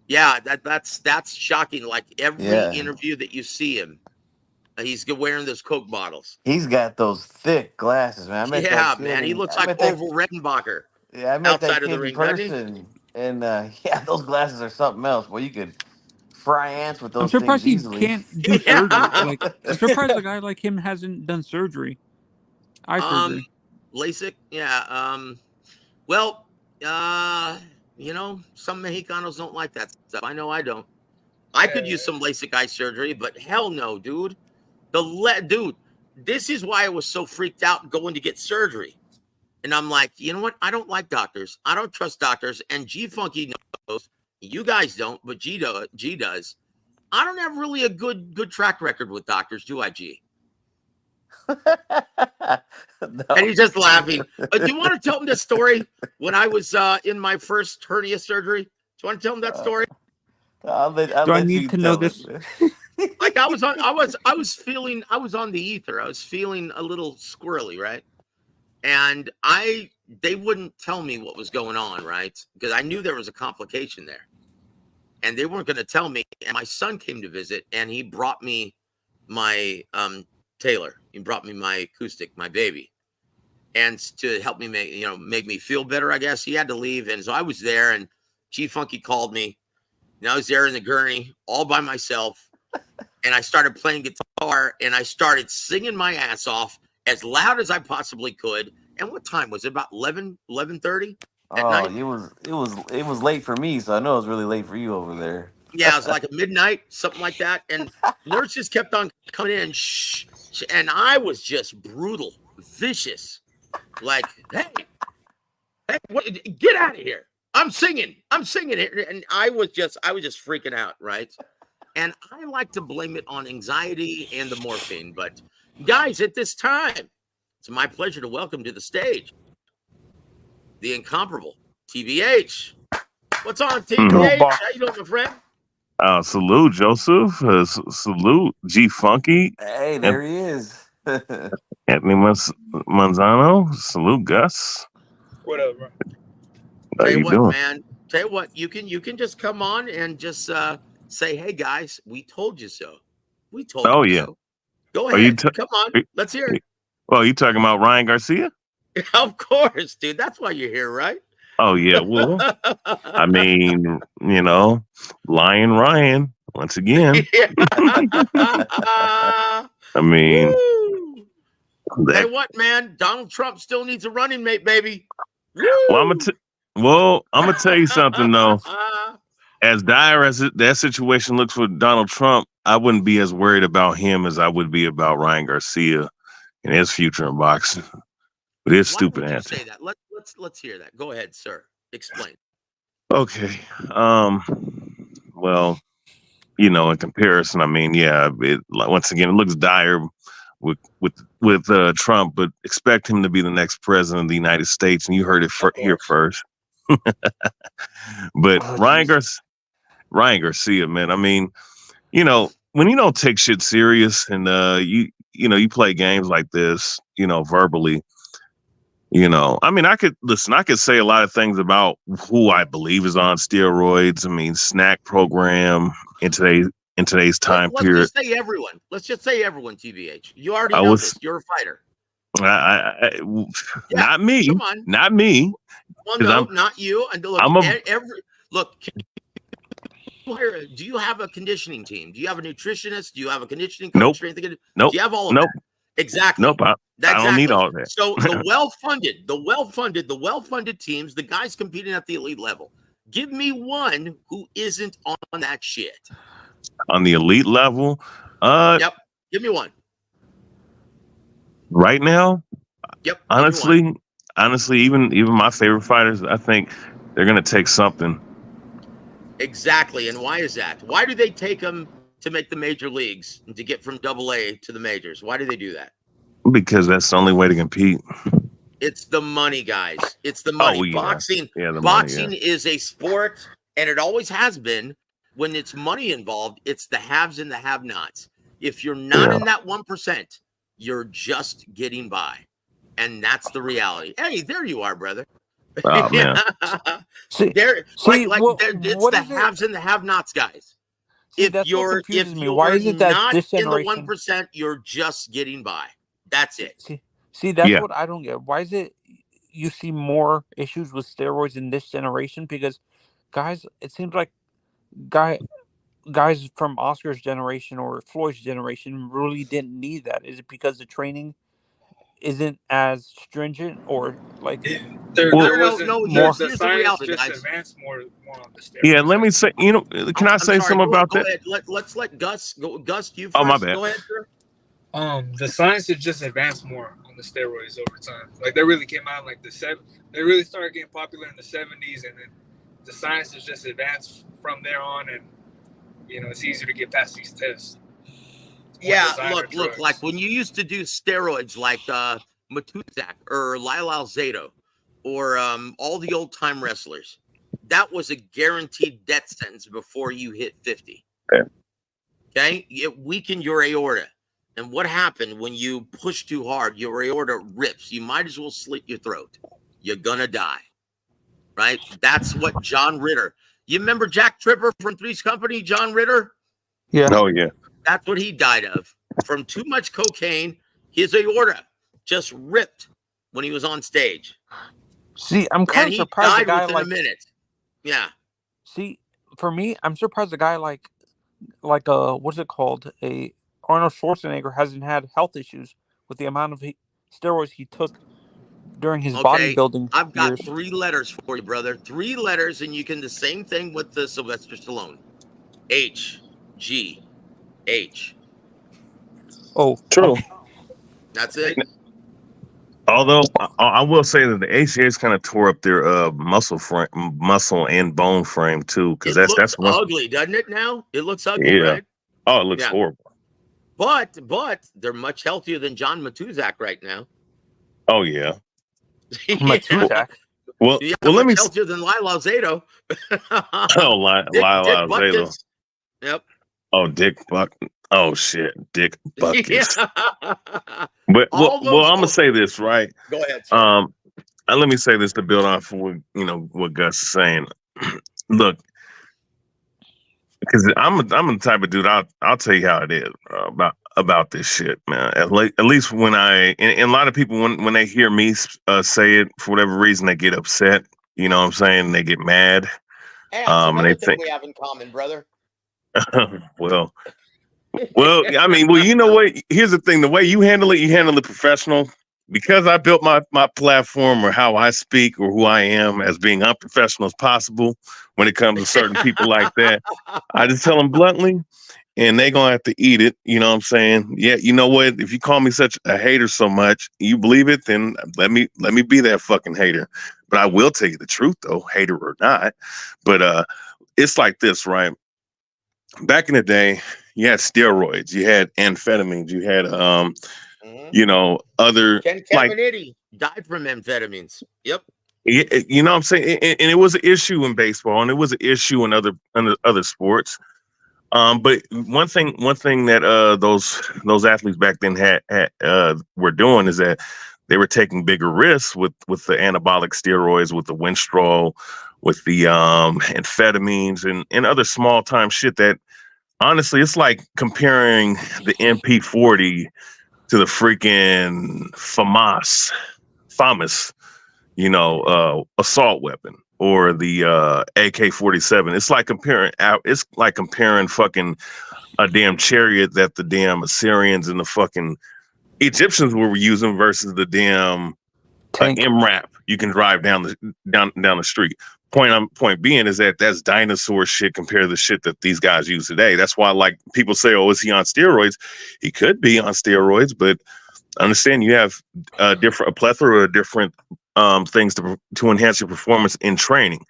Yeah, that's shocking. Like every interview that you see him, he's wearing those Coke bottles. He's got those thick glasses, man. Man, he looks like Orville Redenbacher. Yeah, I met that kid in person, and those glasses are something else. Well, you could fry ants with those. I'm surprised things he easily. can't do surgery. I'm surprised a guy like him hasn't done surgery. Eye surgery. LASIK, yeah. Some Mexicanos don't like that stuff. I know I don't. I could use some LASIK eye surgery, but hell no, dude. Dude, this is why I was so freaked out going to get surgery. And I'm like, you know what? I don't like doctors. I don't trust doctors. And G Funky knows. You guys don't, but G does. I don't have really a good track record with doctors, do I, G? No. And he's just laughing. Do you want to tell him the story when I was in my first hernia surgery? Do you want to tell him that story? Do I need to know this? Like I was on the ether. I was feeling a little squirrely, right? And they wouldn't tell me what was going on, right? Because I knew there was a complication there. And they weren't going to tell me. And my son came to visit, and he brought me my Taylor. He brought me my acoustic, my baby. And to help me make me feel better, I guess. He had to leave. And so I was there, and G-Funky called me. And I was there in the gurney all by myself. And I started playing guitar, and I started singing my ass off as loud as I possibly could. And what time was it? About 11:30 at night? It was late for me, so I know it was really late for you over there. Yeah, it was like a midnight, something like that. And nurses kept on coming in, and I was just brutal, vicious. Like, hey, get out of here. I'm singing it. And I was just freaking out, right? And I like to blame it on anxiety and the morphine. But guys, at this time, it's my pleasure to welcome to the stage the incomparable TBH. What's on, TBH? How you doing, my friend? Salute, Joseph. Salute, G-Funky. Hey, there he is. Anthony Manzano. Salute, Gus. What up, bro? How you doing? Man. Tell you what, you can just come on and just say, hey guys, we told you so. We told you so. Go ahead. Come on. Let's hear it. Well, you talking about Ryan Garcia? Of course, dude. That's why you're here, right? Oh, yeah. Well, I mean, Lion Ryan, once again. I mean, hey, what, man? Donald Trump still needs a running mate, baby. Well, I'm gonna tell you something, though. As dire as that situation looks for Donald Trump, I wouldn't be as worried about him as I would be about Ryan Garcia and his future in boxing. But his stupid answer. Say that. Let's hear that. Go ahead, sir. Explain. Okay. Well, in comparison, I mean, yeah, once again, it looks dire with Trump, but expect him to be the next president of the United States, and you heard it here first. But Ryan Garcia, man, I mean, when you don't take shit serious and you play games like this, verbally, I mean, I could say a lot of things about who I believe is on steroids. I mean, snack program in today's time period. Let's just say everyone, TBH. You already know this. You're a fighter. Not me. Come on. Not me. Well, no, not you. And look, do you have a conditioning team? Do you have a nutritionist? Do you have a conditioning coach? Nope. Do you have all of that? Exactly. Nope. I don't need all of that. So the well-funded teams, the guys competing at the elite level. Give me one who isn't on that shit. On the elite level? Yep. Give me one. Right now? Yep. Honestly, even my favorite fighters, I think they're gonna take something. Exactly. And why is that? Why do they take them to make the major leagues and to get from AA to the majors? Why do they do that? Because that's the only way to compete. It's the money, guys. It's the money. Oh, yeah. Boxing is a sport, and it always has been. When it's money involved, it's the haves and the have-nots. If you're not in that 1%, you're just getting by. And that's the reality. Hey, there you are, brother. Oh, man. It's the haves and the have-nots, guys. If you're why is it that not this in the generation 1%, you're just getting by. That's it. See, that's what I don't get. Why is it you see more issues with steroids in this generation? Because guys, it seems like guys from Oscar's generation or Floyd's generation really didn't need that. Is it because the training isn't as stringent, or like the science just advanced more on the steroids? Yeah, let me say, can I say something about that? Ahead. Let's let Gus go. Gus, you first. Oh, my bad. Go ahead, sir. The science has just advanced more on the steroids over time. Like they really came out like they really started getting popular in the 70s, and then the science has just advanced from there on, and it's easier to get past these tests. Yeah, look, like when you used to do steroids like Matuzak or Lyle Alzado or all the old time wrestlers, that was a guaranteed death sentence before you hit 50. Yeah. Okay, it weakened your aorta. And what happened when you push too hard? Your aorta rips. You might as well slit your throat. You're gonna die. Right? That's what John Ritter. You remember Jack Tripper from Three's Company, John Ritter? Yeah. Oh yeah. That's what he died of. From too much cocaine, his aorta just ripped when he was on stage. See, I'm kind of surprised a guy within like a minute. Yeah. See, for me, I'm surprised a guy like what's it called? Arnold Schwarzenegger hasn't had health issues with the amount of steroids he took during his bodybuilding I've got years. 3 letters for you, brother. 3 letters, and you can the same thing with the Sylvester Stallone. H G H. Oh, true. Okay. That's it. Although I will say that the ACAs kind of tore up their muscle and bone frame too, because that's ugly, doesn't it? Now it looks ugly, yeah. right? Oh, it looks horrible. But they're much healthier than John Matuzak right now. Oh yeah. Matuzak. Well, let me healthier than Lyle Zato. Lyle Zato. Yep. Oh, Dick Buck. Oh shit, Dick Buckus. Yeah. But I'm gonna say this, right? Go ahead. Let me say this to build off of what Gus is saying. Look, because I'm the type of dude. I'll tell you how it is about this shit, man. At least when and a lot of people when they hear me say it for whatever reason, they get upset. You know what I'm saying? They get mad. Hey, that's another thing we have in common, brother. well, I mean, you know what? Here's the thing: the way you handle it professional. Because I built my platform or how I speak or who I am as being unprofessional as possible when it comes to certain people like that, I just tell them bluntly, and they gonna have to eat it. You know what I'm saying? Yeah, you know what? If you call me such a hater so much, you believe it, then let me be that fucking hater. But I will tell you the truth, though, hater or not. But it's like this, right? Back in the day, you had steroids, you had amphetamines, you had other Ken Caminiti died from amphetamines. Yep. You know what I'm saying? And it was an issue in baseball, and it was an issue in other sports. But one thing that those athletes back then were doing is that they were taking bigger risks with the anabolic steroids, with the Winstrol, with the amphetamines and other small time shit that honestly it's like comparing the MP40 to the freaking FAMAS, assault weapon, or the AK-47. It's like comparing fucking a damn chariot that the damn Assyrians and the fucking Egyptians were using versus the damn MRAP you can drive down the street. Point being is that's dinosaur shit compared to the shit that these guys use today. That's why, like, people say, "Oh, is he on steroids?" He could be on steroids, but understand you have a plethora of different things to enhance your performance in training.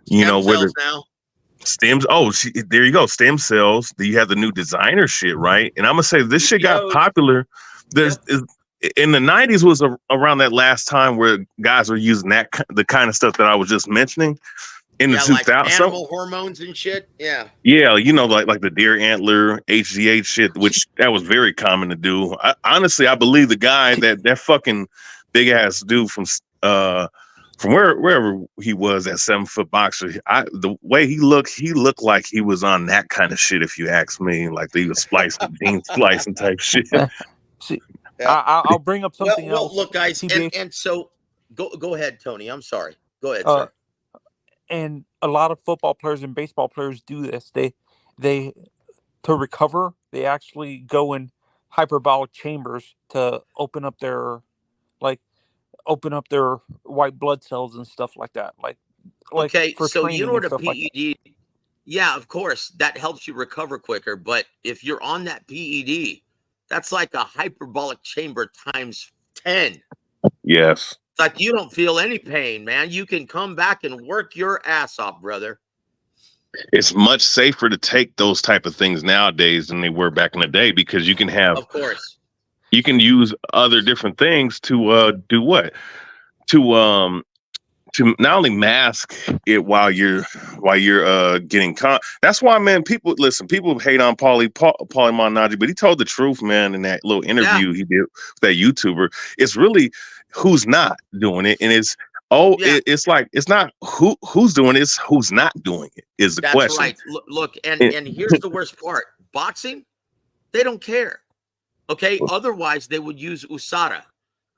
Whether stems. Oh, there you go, stem cells. You have the new designer shit, right? And I'm gonna say this shit got popular. In the 90s was around that last time where guys were using the kind of stuff that I was just mentioning. In the 2000s, like animal hormones and shit. Yeah, like the deer antler HGH shit, which that was very common to do. Honestly, I believe the guy that fucking big ass dude from wherever he was, that 7-foot boxer. The way he looked like he was on that kind of shit. If you ask me, like he was bean splicing type shit. See. Yeah. I'll bring up something else. Look, guys, and so go ahead, Tony. I'm sorry. Go ahead, sir. And a lot of football players and baseball players do this. They to recover, they actually go in hyperbolic chambers to open up their white blood cells and stuff like that. Okay, so you know what a PED? Yeah, of course, that helps you recover quicker. But if you're on that PED, that's like a hyperbolic chamber times 10. Yes. It's like you don't feel any pain, man. You can come back and work your ass off, brother. It's much safer to take those type of things nowadays than they were back in the day, because you can have, of course, you can use other different things to do what? To to not only mask it while you're getting caught. That's why, man, people hate on Paulie Malignaggi, but he told the truth, man, in that little interview he did with that YouTuber. It's really who's not doing it, and it's it's like it's not who's doing it, it's who's not doing it is the question. That's right. Look, and here's the worst part. Boxing, they don't care. Okay, otherwise they would use USADA,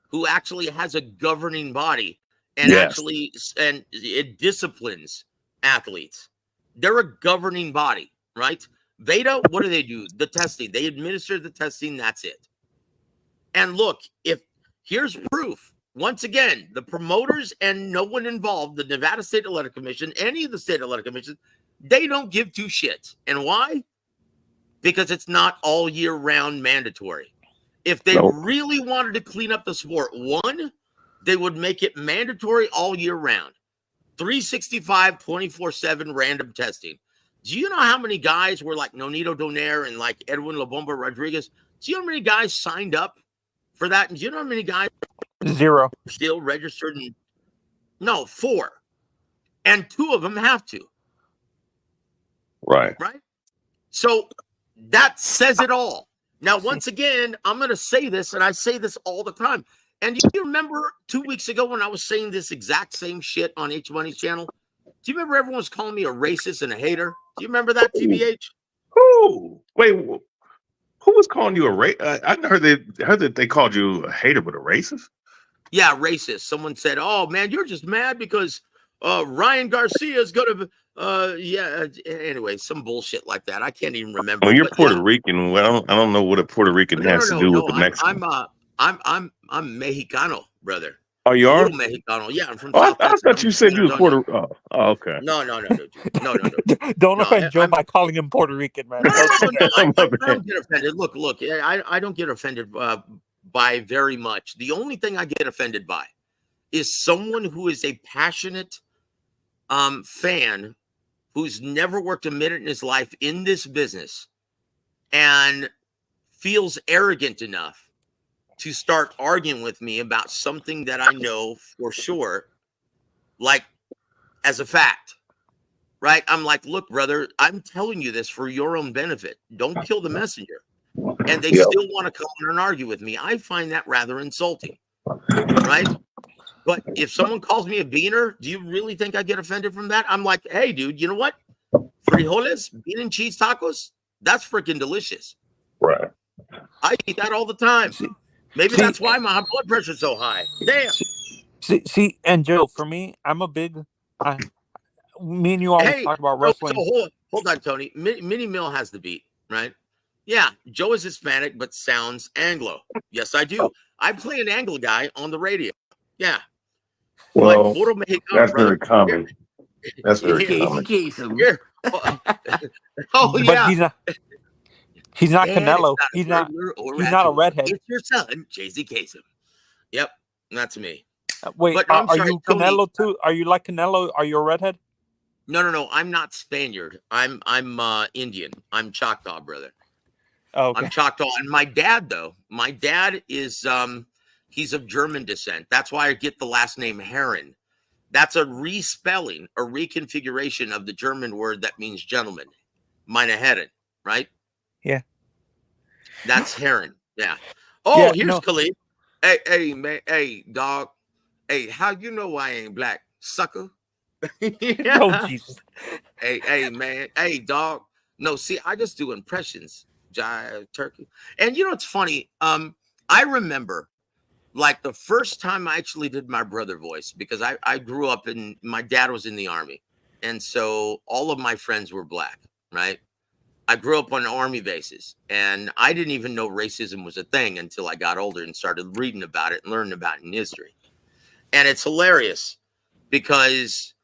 who actually has a governing body and and it disciplines athletes. They're a governing body, right? Veda, what do? The testing. They administer the testing, that's it. And look, here's proof. Once again, the promoters and no one involved, the Nevada State Athletic Commission, any of the state athletic commissions, they don't give two shits. And why? Because it's not all year round mandatory. If they really wanted to clean up the sport, one, they would make it mandatory all year round. 365, 24/7 random testing. Do you know how many guys were like Nonito Donaire and like Edwin La Bomba Rodriguez? Do you know how many guys signed up for that? And do you know how many guys 0 still registered? No, 4. And 2 of them have to. Right. So that says it all. Now, once again, I'm going to say this, and I say this all the time. And do you remember 2 weeks ago when I was saying this exact same shit on H Money's channel? Do you remember everyone was calling me a racist and a hater? Do you remember that, TBH? Who? Wait, who was calling you a racist? I heard that they called you a hater, but a racist? Yeah, racist. Someone said, "Oh man, you're just mad because Ryan Garcia is going to." Anyway, some bullshit like that. I can't even remember. Well, you're Puerto Rican. Well, I don't know what a Puerto Rican has to do with the Mexican. I'm Mexicano, brother. Oh, you are? Mexicano. Yeah, I'm from South Texas. I thought you said you was Puerto. Oh, okay. No. Don't offend Joe by calling him Puerto Rican, man. I don't get offended. Look. I don't get offended by very much. The only thing I get offended by is someone who is a passionate fan who's never worked a minute in his life in this business and feels arrogant enough to start arguing with me about something that I know for sure, like as a fact, right? I'm like, look, brother, I'm telling you this for your own benefit. Don't kill the messenger. And they still want to come in and argue with me. I find that rather insulting, right? But if someone calls me a beaner, do you really think I get offended from that? I'm like, hey, dude, you know what? Frijoles, bean and cheese tacos, that's freaking delicious. Right. I eat that all the time. Maybe that's why my blood pressure's so high. Damn. See, and Joe, for me, I'm a big. Me and you always talk about wrestling. So hold on, Tony. Mini Mill has the beat, right? Yeah, Joe is Hispanic, but sounds Anglo. Yes, I do. I play an Anglo guy on the radio. Yeah. Well, like Puro Mexicano, that's brother. very common. That's very common. Yeah. Oh, yeah. But he's not Canelo. He's not a redhead. It's your son, Jay-Z Kasem. Yep, that's me. Wait, but are you Canelo too? Are you like Canelo? Are you a redhead? No. I'm not Spaniard. I'm Indian. I'm Choctaw, brother. Oh, okay. I'm Choctaw. And my dad is he's of German descent. That's why I get the last name Herren. That's a respelling, a reconfiguration of the German word that means gentleman. Meine Herren, right? Yeah. That's Herren. Yeah. Oh, yeah, here's Khalid. Hey, man. Hey, dog. Hey, how you know I ain't black, sucker? Yeah. Oh, Jesus. Hey, man. Hey, dog. No, see, I just do impressions, jive turkey. And you know what's funny? I remember like the first time I actually did my brother voice, because I grew up my dad was in the army. And so all of my friends were black, right? I grew up on army bases, and I didn't even know racism was a thing until I got older and started reading about it and learning about it in history. And it's hilarious because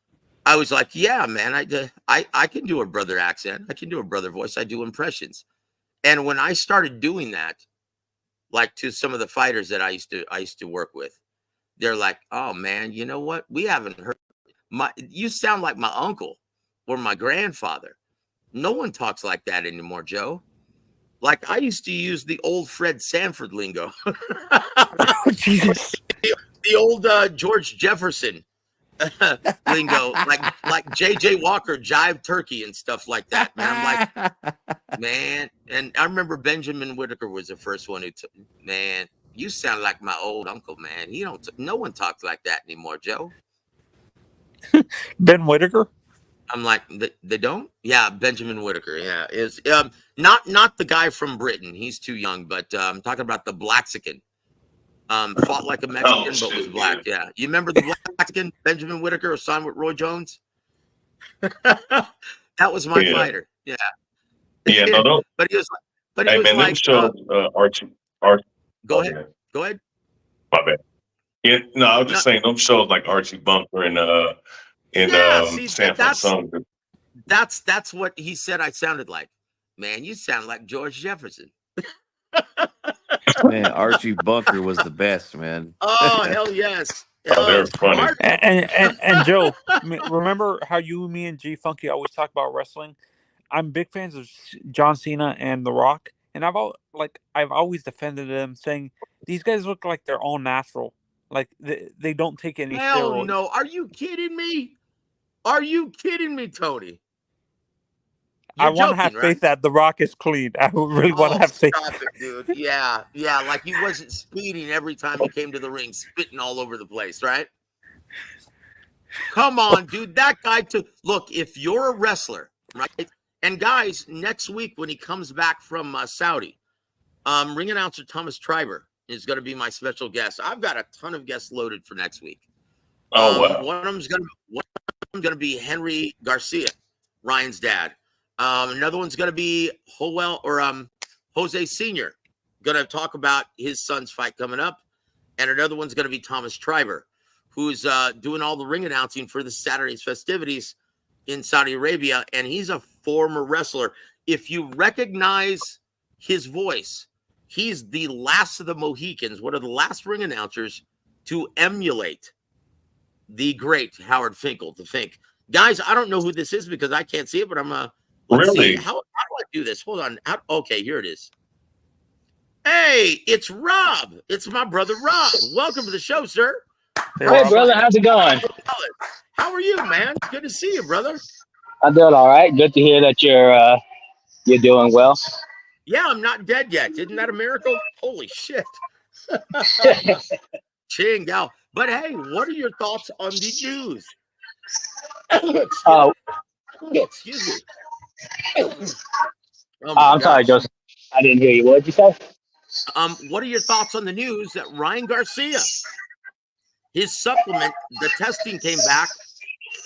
I was like, yeah, man, I can do a brother accent. I can do a brother voice. I do impressions. And when I started doing that, like to some of the fighters that I used to work with, they're like, oh man, you know what? We haven't heard you sound like my uncle or my grandfather. No one talks like that anymore, Joe. Like I used to use the old Fred Sanford lingo. Oh, Jesus. The old George Jefferson lingo, like JJ Walker, jive turkey and stuff like that, man. I'm like, man. And I remember Benjamin Whitaker was the first one who took, man, you sound like my old uncle, man. No one talks like that anymore, Joe. Ben Whitaker? I'm like, they don't? Yeah, Benjamin Whitaker. Yeah, is not the guy from Britain. He's too young, but I'm talking about the Blaxican. Fought like a Mexican, but was black. Yeah, you remember the Blaxican, Benjamin Whitaker, signed with Roy Jones? That was my fighter. Yeah. Yeah, no. But he was Hey, man, like, Archie. Go ahead. Go ahead. My bad. Yeah, no, I was just saying them shows like Archie Bunker and San Francisco. That's what he said I sounded like. Man, you sound like George Jefferson. Man, Archie Bunker was the best, man. Oh, hell yes. They're funny. And Joe, remember how me and G Funky always talk about wrestling? I'm big fans of John Cena and The Rock, and I've always defended them, saying these guys look like they're all natural, like they don't take any steroids. No, are you kidding me? Are you kidding me, Tony? I want to have faith that The Rock is clean. I really want to have faith. Stop it, dude. Yeah, like he wasn't speeding every time he came to the ring, spitting all over the place, right? Come on, dude. That guy look, if you're a wrestler, right? And guys, next week when he comes back from Saudi, ring announcer Thomas Triber is going to be my special guest. I've got a ton of guests loaded for next week. Oh, wow. One of them's going to be Henry Garcia, Ryan's dad. Another one's going to be Jose Sr. Going to talk about his son's fight coming up. And another one's going to be Thomas Triber, who's doing all the ring announcing for the Saturday's festivities in Saudi Arabia. And he's a former wrestler. If you recognize his voice, he's the last of the Mohicans, one of the last ring announcers to emulate the great Howard Finkel to think. Guys, I don't know who this is because I can't see it, but I'm let's see. How do I do this? Hold on. Okay, here it is. Hey, it's Rob. It's my brother Rob. Welcome to the show, sir. Hey, brother. How's it going? How are you, man? Good to see you, brother. I'm doing all right. Good to hear that you're doing well. Yeah, I'm not dead yet. Isn't that a miracle? Holy shit. Ching gal. But hey, what are your thoughts on the news? Excuse me. I'm sorry, Joseph. I didn't hear you. What did you say? What are your thoughts on the news that Ryan Garcia, his supplement, the testing came back,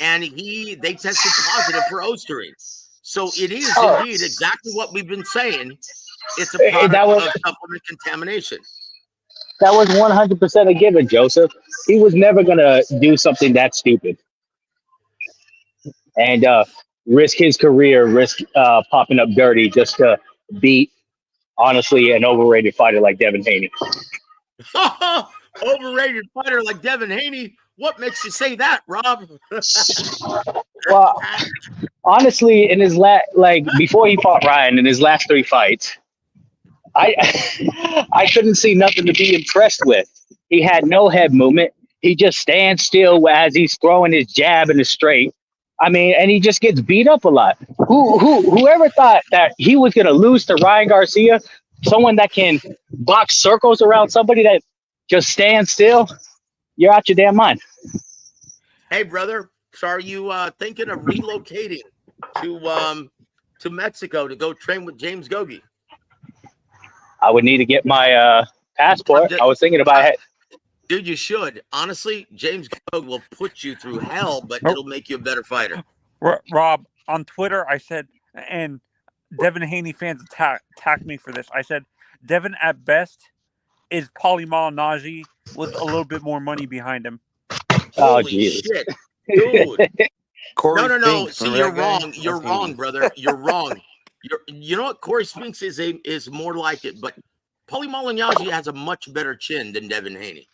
and they tested positive for Osterine. So it is indeed exactly what we've been saying. It's a product of supplement contamination. That was 100% a given, Joseph. He was never going to do something that stupid and risk his career, risk popping up dirty just to beat, honestly, an overrated fighter like Devin Haney. Overrated fighter like Devin Haney? What makes you say that, Rob? Well, honestly, in his before he fought Ryan in his last 3 fights, I couldn't see nothing to be impressed with. He had no head movement. He just stands still as he's throwing his jab in the straight. I mean, and he just gets beat up a lot. Whoever thought that he was going to lose to Ryan Garcia, someone that can box circles around somebody that just stands still, you're out your damn mind. Hey, brother, so are you thinking of relocating to Mexico to go train with James Gogi? I would need to get my passport. I was thinking about it. Dude, you should. Honestly, James Gogi will put you through hell, but it'll make you a better fighter. Rob, on Twitter, I said, and Devin Haney fans attacked me for this. I said, Devin at best is Paulie Malignaggi with a little bit more money behind him. Holy shit, dude! No. See, you're wrong. You're wrong, brother. You're wrong. You know what? Corey Spinks is more like it, but Paulie Malignaggi has a much better chin than Devin Haney.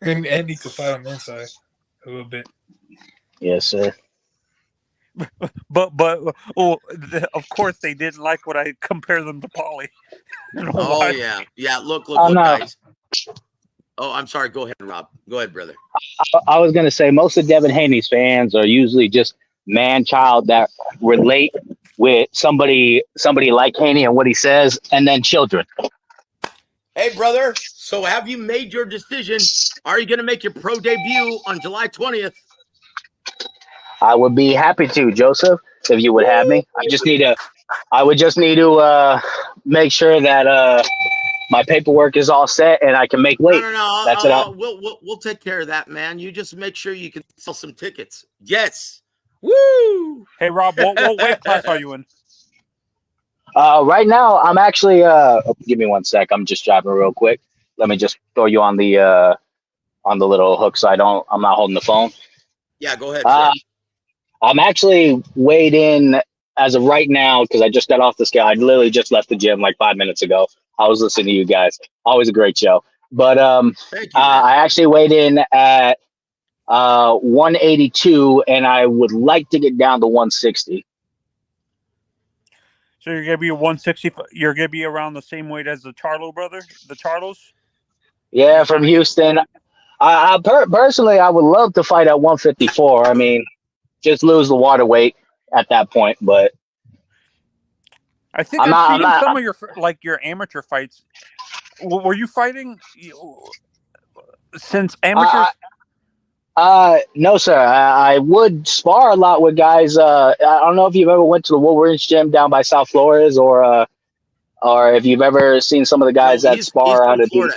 And he could fight on the inside a little bit. Yes, sir. But of course they didn't like when I compare them to Paulie. Yeah. Look, guys. Oh, I'm sorry. Go ahead, Rob. Go ahead, brother. I was gonna say most of Devin Haney's fans are usually just man-child that relate with somebody like Haney and what he says, and then children. Hey, brother. So have you made your decision? Are you going to make your pro debut on July 20th? I would be happy to, Joseph, if you would have me. I would just need to make sure that my paperwork is all set and I can make weight. No. That's it. We'll take care of that, man. You just make sure you can sell some tickets. Yes. Woo! Hey, Rob, what weight class are you in? Right now, I'm actually. Give me 1 sec. I'm just driving real quick. Let me just throw you on the little hook, so I'm not holding the phone. Yeah, go ahead. Sir. I'm actually weighed in as of right now because I just got off the scale. I literally just left the gym like 5 minutes ago. I was listening to you guys. Always a great show. But Thank you, I actually weighed in at 182, and I would like to get down to 160. So you're gonna be 160. You're gonna be around the same weight as the Charlo brother, the Charlos. Yeah, from Houston. Personally, I would love to fight at 154. I mean, just lose the water weight at that point. But I think I've seen some of your amateur fights. Were you fighting since amateur? No, sir. I would spar a lot with guys. I don't know if you've ever went to the Wolverines gym down by South Flores, or if you've ever seen some of the guys that spar out of Florida.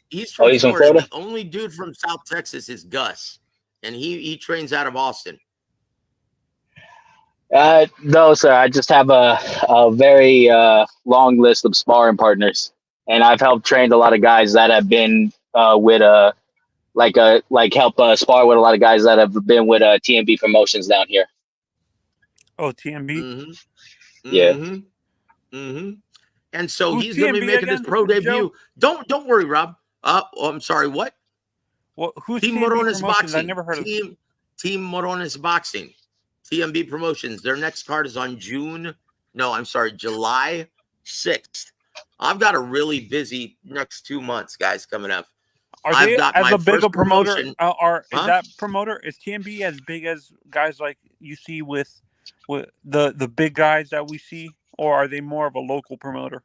He's from Florida. Florida. The only dude from South Texas is Gus, and he trains out of Austin. No, sir. I just have a very long list of sparring partners, and I've helped train a lot of guys that have been with help spar with a lot of guys that have been with TMB Promotions down here. Oh, TMB. Mm-hmm. Yeah. Mm-hmm. And so Who's he's going to be making his pro debut. Don't worry, Rob. I'm sorry. What? Well, who's Team TMB Morones Promotions? Boxing? I never heard of Team Morones Boxing. TMB Promotions. Their next card is on July 6th. I've got a really busy next 2 months, guys, coming up. Are they as a bigger promoter? Is that promoter? Is TMB as big as guys like you see with the big guys that we see, or are they more of a local promoter?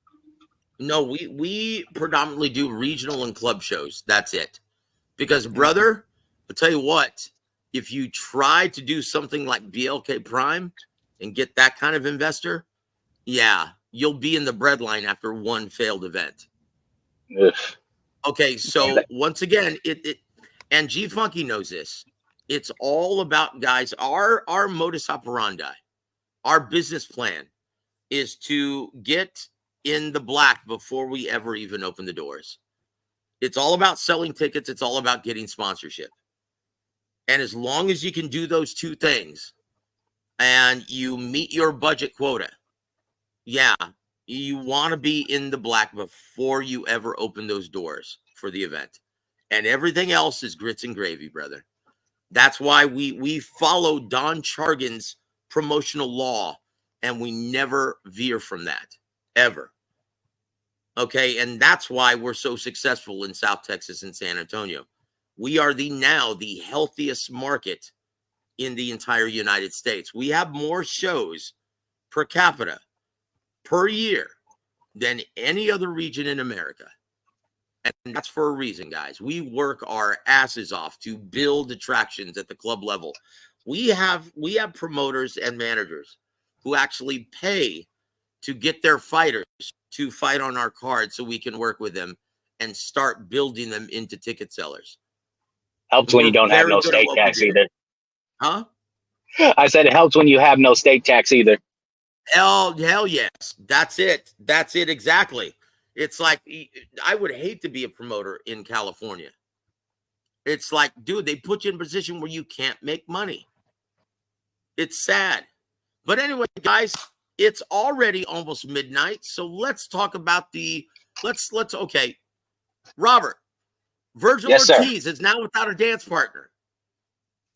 No, we predominantly do regional and club shows. That's it. Because, brother, I'll tell you what, if you try to do something like BLK Prime and get that kind of investor, yeah, you'll be in the breadline after one failed event. Ugh. Okay, so once again, and G Funky knows this. It's all about, guys, our modus operandi, our business plan is to get in the black before we ever even open the doors. It's all about selling tickets. It's all about getting sponsorship. And as long as you can do those two things and you meet your budget quota, yeah, you want to be in the black before you ever open those doors for the event. And everything else is grits and gravy, brother. That's why we follow Don Chargan's promotional law, and we never veer from that, ever. Okay, and that's why we're so successful in South Texas and San Antonio. We are now the healthiest market in the entire United States. We have more shows per capita per year than any other region in America. And that's for a reason, guys. We work our asses off to build attractions at the club level. We have promoters and managers who actually pay to get their fighters to fight on our card so we can work with them and start building them into ticket sellers. Helps when you don't have no state tax either. Huh? I said it helps when you have no state tax either. Hell yes. That's it. That's it exactly. It's like, I would hate to be a promoter in California. It's like, dude, they put you in a position where you can't make money. It's sad. But anyway, guys, it's already almost midnight. So let's talk about okay. Robert, Virgil Ortiz is now without a dance partner.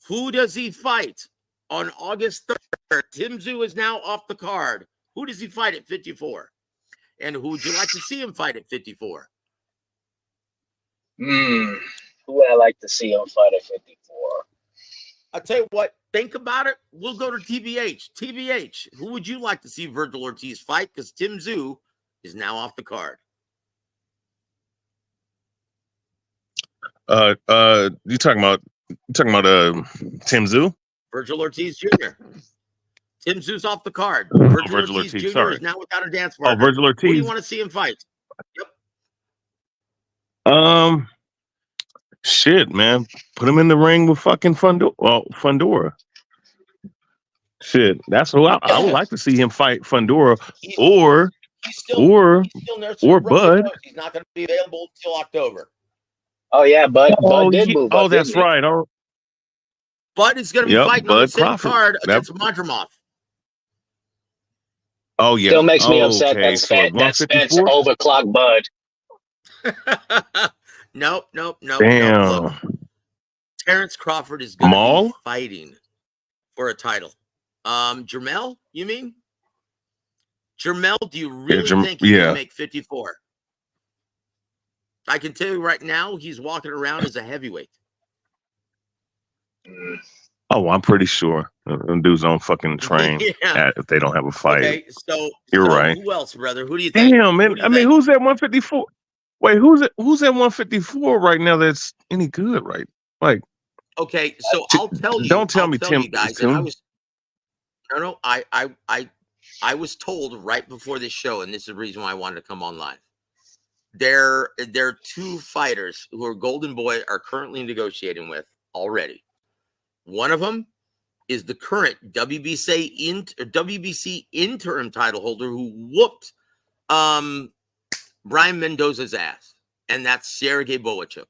Who does he fight on August 3rd? Tim Tszyu is now off the card. Who does he fight at 54? And who would you like to see him fight at 54? Who would I like to see on fight at 54? I'll tell you what, think about it. We'll go to TBH. TBH, who would you like to see Virgil Ortiz fight? Because Tim Tszyu is now off the card. You talking about Tim Tszyu? Virgil Ortiz Jr. Tim Tszyu's off the card. Virgil Ortiz Jr. sorry. is now without a dance partner. Oh, Virgil Ortiz. Who do you want to see him fight? Yep. Shit, man. Put him in the ring with fucking Fundora. Shit, that's who I would like to see him fight Fundora or Bud. He's not going to be available until October. Oh yeah, Bud did move up. Oh, that's right. Oh, Bud is going to be fighting on the same card against Madrimov. Oh yeah. Still makes me upset that Spence overclocked Bud. Nope. Damn. Look, Terrence Crawford is going to be fighting for a title. Jermell, you mean? Jermell, do you really think he can make 54? I can tell you right now, he's walking around as a heavyweight. Oh, I'm pretty sure. Them dudes don't fucking train if they don't have a fight. Okay, so you're right. Who else, brother? Who do you think? Damn, man. I mean, who's at 154? Wait, who's at 154 right now that's any good, right? Like, okay, so I'll tell you. Don't tell me Tim. You guys, I was told right before this show, and this is the reason why I wanted to come on live. There are two fighters who are Golden Boy are currently negotiating with already. One of them is the current WBC interim title holder who whooped Brian Mendoza's ass, and that's Sergey Boychuk.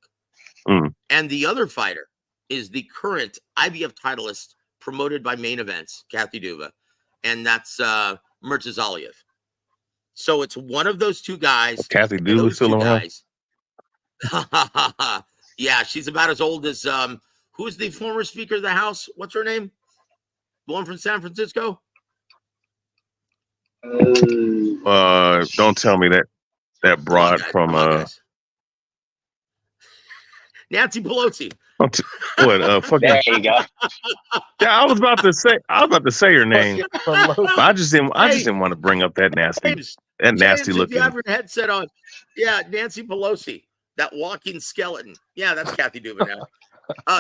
And the other fighter is the current IBF titleist promoted by Main Events, Kathy Duva, and that's Murtazaliev. So it's one of those two guys. Kathy Duva still around? Yeah, she's about as old as who's the former Speaker of the House? What's her name? The one from San Francisco? Don't tell me that broad from Nancy Pelosi. Fuck there you go. Yeah, I was about to say her name. I just didn't want to bring up that nasty looking. If you have your headset on, yeah, Nancy Pelosi, that walking skeleton. Yeah, that's Kathy Duva now.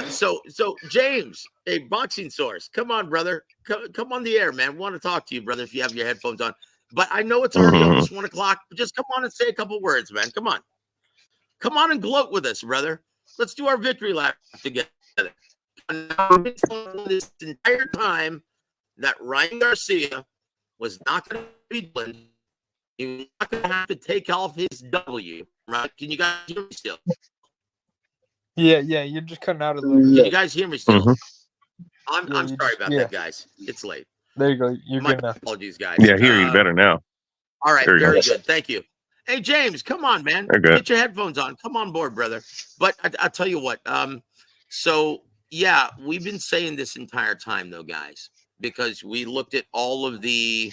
So James, a boxing source. Come on, brother. Come on the air, man. We want to talk to you, brother, if you have your headphones on. But I know it's already almost 1 o'clock. Just come on and say a couple words, man. Come on. Come on and gloat with us, brother. Let's do our victory lap together. This entire time that Ryan Garcia was not going to be done. He was not going to have to take off his W, right? Can you guys hear me still? Yeah, you're just cutting out a little bit. Can you guys hear me still? I'm sorry about that, guys. It's late. There you go. You're good now. Apologies, guys. Yeah, hear you better now. All right, very good. Thank you. Hey, James, come on, man. Get your headphones on. Come on board, brother. But I'll tell you what. So, yeah, we've been saying this entire time, though, guys, because we looked at all of the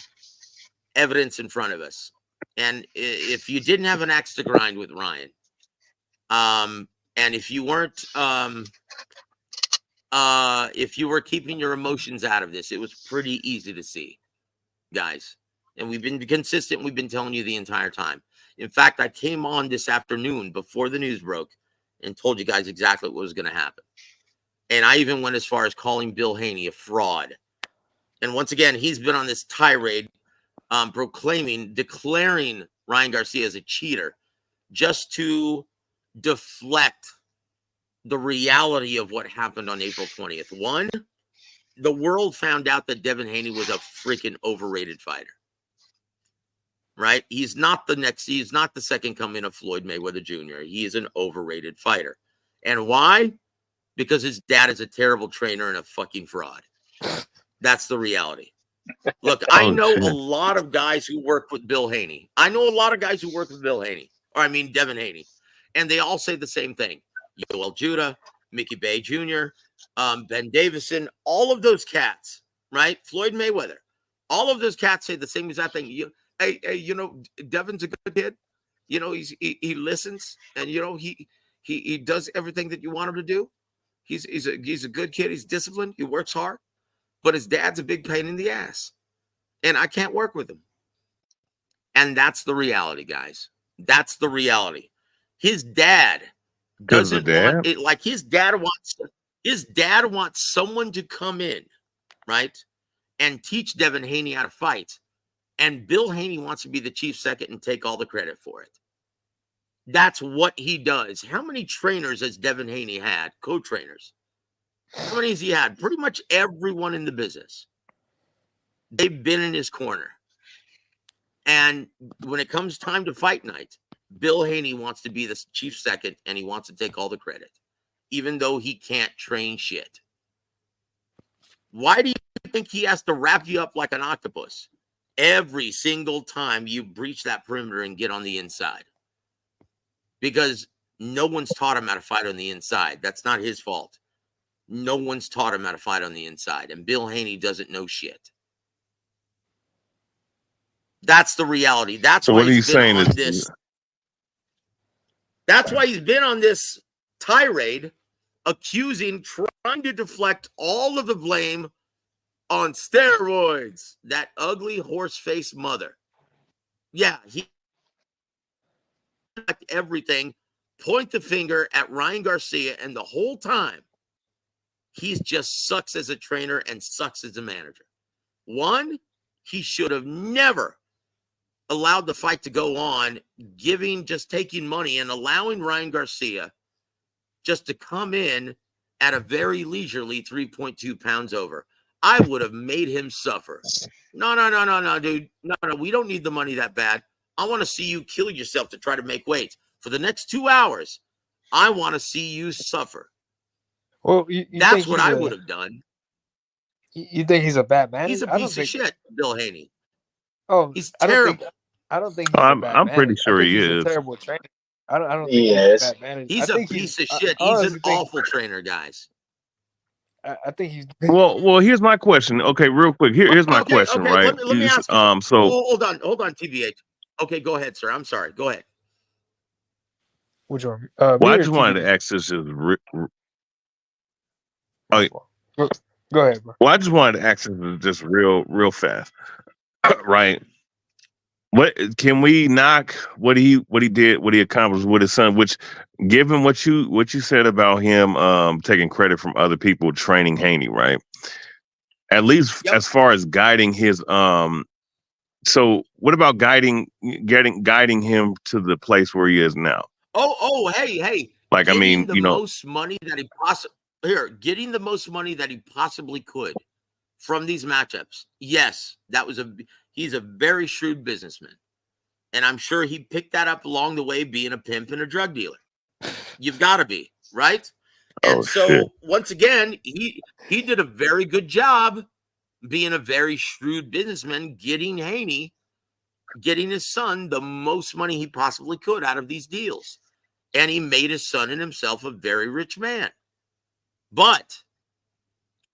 evidence in front of us. And if you didn't have an axe to grind with Ryan, and if you weren't, if you were keeping your emotions out of this, it was pretty easy to see, guys. And we've been consistent. We've been telling you the entire time. In fact, I came on this afternoon before the news broke and told you guys exactly what was going to happen. And I even went as far as calling Bill Haney a fraud. And once again, he's been on this tirade, declaring Ryan Garcia as a cheater just to deflect the reality of what happened on April 20th. One, the world found out that Devin Haney was a freaking overrated fighter. Right? He's not the second coming of Floyd Mayweather Jr. He is an overrated fighter. And why? Because his dad is a terrible trainer and a fucking fraud. That's the reality. Look, I know a lot of guys who work with Bill Haney. Devin Haney. And they all say the same thing. Yoel Judah, Mickey Bay Jr., Ben Davison, all of those cats, right? Floyd Mayweather. All of those cats say the same exact thing. Hey, Devin's a good kid. He listens, and he He does everything that you want him to do. He's a good kid. He's disciplined. He works hard, but his dad's a big pain in the ass, and I can't work with him. And that's the reality, guys. That's the reality. His dad doesn't want it. Like his dad wants someone to come in, right, and teach Devin Haney how to fight. And Bill Haney wants to be the chief second and take all the credit for it. That's what he does. How many trainers has Devin Haney had? Co-trainers. How many has he had? Pretty much everyone in the business. They've been in his corner. And when it comes time to fight night, Bill Haney wants to be the chief second, and he wants to take all the credit, even though he can't train shit. Why do you think he has to wrap you up like an octopus every single time you breach that perimeter and get on the inside? Because no one's taught him how to fight on the inside. That's not his fault. No one's taught him how to fight on the inside, and Bill Haney doesn't know shit. That's the reality. That's so why what are you he's been saying on is this. That's why he's been on this tirade, accusing, trying to deflect all of the blame on steroids. That ugly horse-faced mother. Yeah, he everything, point the finger at Ryan Garcia, and the whole time he just sucks as a trainer and sucks as a manager. One, he should have never allowed the fight to go on, just taking money and allowing Ryan Garcia just to come in at a very leisurely 3.2 pounds over. I would have made him suffer. No, dude. No, we don't need the money that bad. I want to see you kill yourself to try to make weight. For the next 2 hours, I want to see you suffer. Well, that's what I would have done. You think he's a bad man? He's a piece of shit, Bill Haney. Oh, he's terrible. I don't think he's a bad I'm pretty sure he is. A terrible trainer. I don't think he's a bad manager. He's a piece of shit. He's an awful trainer, guys. I think he's well. Here's my question. Okay, real quick. Here's my question. Okay, right? Let me ask you. So hold on, TBH. Okay, go ahead, sir. I'm sorry. Go ahead. Which one? Well, I just wanted to ask this. Go ahead, bro. Well, I just wanted to ask this just real fast, right? What can we knock what he did, what he accomplished with his son? Which, given what you said about him taking credit from other people training Haney, right? At least as far as guiding his So what about guiding him to the place where he is now? Hey. Like, I mean, most money that he getting the most money that he possibly could from these matchups. Yes, he's a very shrewd businessman. And I'm sure he picked that up along the way, being a pimp and a drug dealer. You've got to be, right? And once again, he did a very good job being a very shrewd businessman, getting his son the most money he possibly could out of these deals. And he made his son and himself a very rich man. But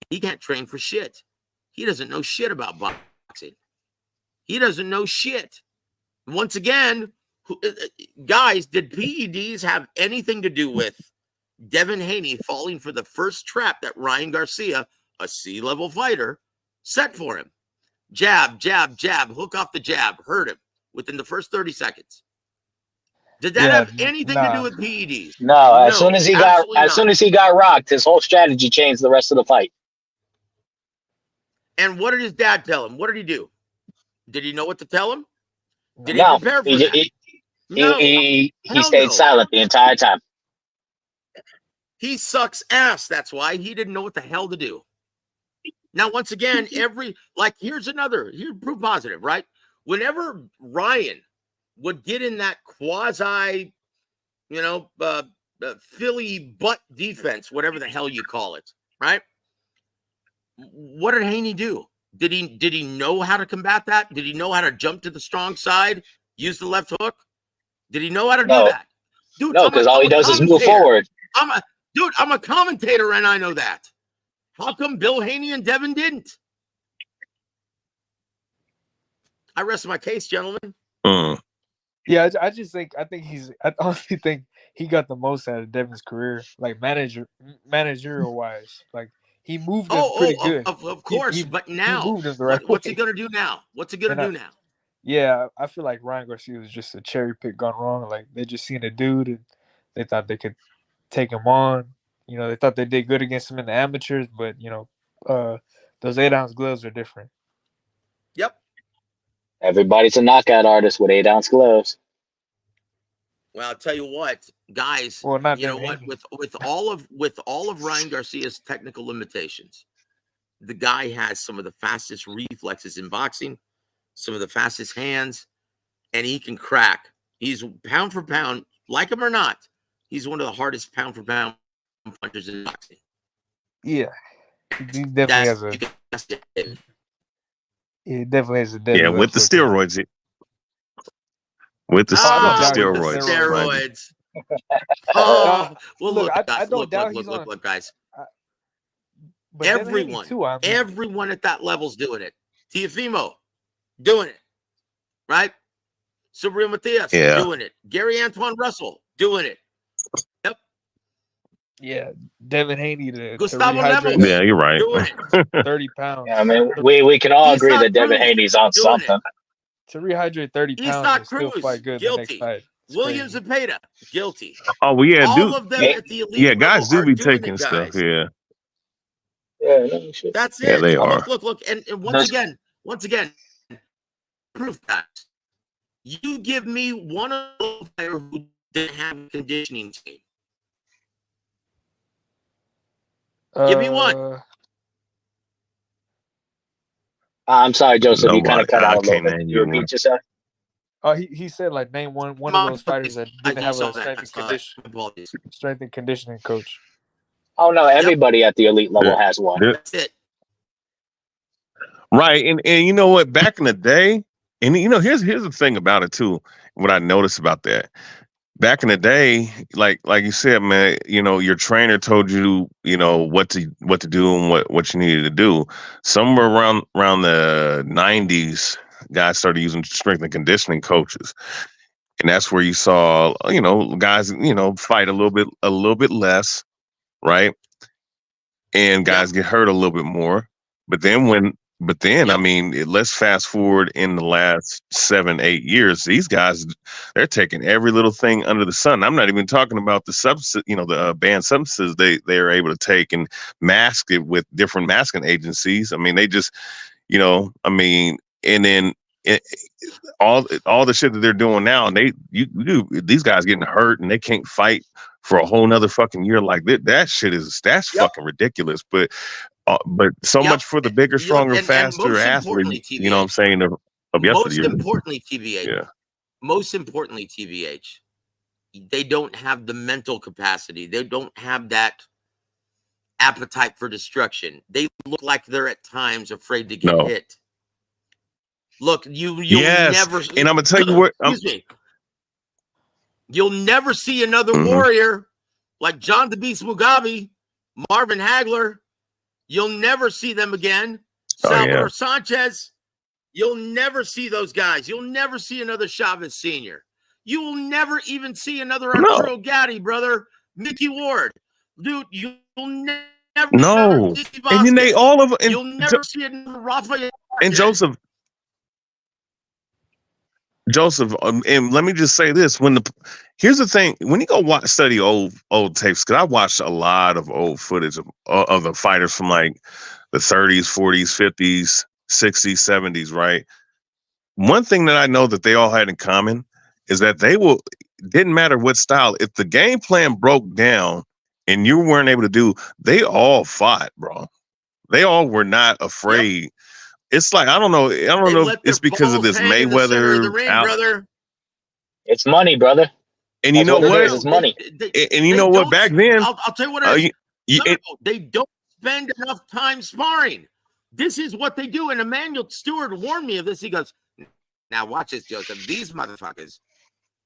he can't train for shit. He doesn't know shit about boxing. He doesn't know shit. Once again, guys, did PEDs have anything to do with Devin Haney falling for the first trap that Ryan Garcia, a C-level fighter, set for him? Jab, jab, jab, hook off the jab, hurt him within the first 30 seconds. Did that have anything to do with PEDs? No, as soon as he got rocked, his whole strategy changed the rest of the fight. And what did his dad tell him? What did he do? Did he know what to tell him? Did he prepare for that? He stayed silent the entire time. He sucks ass. That's why he didn't know what the hell to do. Now, once again, here's proof positive, right? Whenever Ryan would get in that quasi, Philly butt defense, whatever the hell you call it, right? What did Haney do? Did he know how to combat that? Did he know how to jump to the strong side, use the left hook? Did he know how to do that? Dude, no, because all he does is move forward. I'm a commentator and I know that. How come Bill Haney and Devin didn't? I rest my case, gentlemen. Yeah, I honestly think he got the most out of Devin's career, like managerial wise. Like he moved him pretty good. Of course. But He now, moved him the right what's he way. gonna do now? What's he gonna And do now? yeah, I feel like Ryan Garcia was just a cherry pick gone wrong. Like they just seen a dude and they thought they could take him on. You know, they thought they did good against him in the amateurs, but those 8-ounce gloves are different. Yep. Everybody's a knockout artist with 8-ounce gloves. Well, I'll tell you what, guys. Well, not you know Devin what? Haney. With all of Ryan Garcia's technical limitations, the guy has some of the fastest reflexes in boxing, some of the fastest hands, and he can crack. He's pound for pound, like him or not. He's one of the hardest pound for pound punchers in boxing. Yeah, he definitely has a. He definitely has a deadly Yeah, with the steroids. With the steroids. Well, look, I guys, don't doubt he's on. Look, guys. But Everyone at that level's doing it. Teofimo, doing it, right? Subriel Matias, doing it. Gary Antoine Russell, doing it. Yep. Yeah, Devin Haney to Gustavo rehydrate. Lemos, yeah, you're right. doing it. 30 pounds. Yeah, I mean, we can all agree that Devin Haney's on something. To rehydrate 30 pounds and still fight good the next fight. William Zepeda, guilty. Oh, well, yeah, all of them at the elite level guys do be taking it, stuff. guys. Yeah, that's it. Yeah, they are. Look, and once again, proof, guys. You give me one of those players who didn't have a conditioning team. Give me one. I'm sorry, Joseph. You kind of cut out a little bit. Can you repeat yourself? Oh, he said like name one of those fighters that didn't have a strength and conditioning coach. Oh no, everybody at the elite level has one. That's it. Right, and you know what? Back in the day, and here's the thing about it too. What I noticed about that. Back in the day, like you said, man, your trainer told you, what to do and what you needed to do. Somewhere around the 90s, guys started using strength and conditioning coaches, and that's where you saw, guys, fight a little bit less, right? And guys get hurt a little bit more. But then I mean, let's fast forward in the last 7-8 years. These guys, they're taking every little thing under the sun. I'm not even talking about the substance, the banned substances they are able to take and mask it with different masking agencies. I mean, they just, and then all the shit that they're doing now, and these guys getting hurt and they can't fight for a whole nother fucking year like that. That's fucking ridiculous. But so much for the bigger, stronger, faster athlete. You know what I'm saying? Most importantly, TBH. Yeah. Most importantly, TBH. They don't have the mental capacity. They don't have that appetite for destruction. They look like they're at times afraid to get hit. Look, you'll never. And I'm gonna tell you what. Excuse me. You'll never see another warrior like John the Beast Mugabe, Marvin Hagler. You'll never see them again. Salvador Sanchez. You'll never see those guys. You'll never see another Chavez Sr. You will never even see another Arturo Gatti, brother. Mickey Ward. Dude, you'll never. No. And then they all of you'll never see another Rafael. And Joseph, and let me just say this: here's the thing, when you go study old tapes, because I watched a lot of old footage of the fighters from like the 30s, 40s, 50s, 60s, 70s, right? One thing that I know that they all had in common is that didn't matter what style, if the game plan broke down and you weren't able to do, they all fought, bro. They all were not afraid. Yep. It's like, I don't know if it's because of this Mayweather brother. It's money, brother. And you know what? It's money. And you know what? Back then, I'll tell you what they don't spend enough time sparring. This is what they do. And Emmanuel Stewart warned me of this. He goes, now watch this, Joseph. These motherfuckers,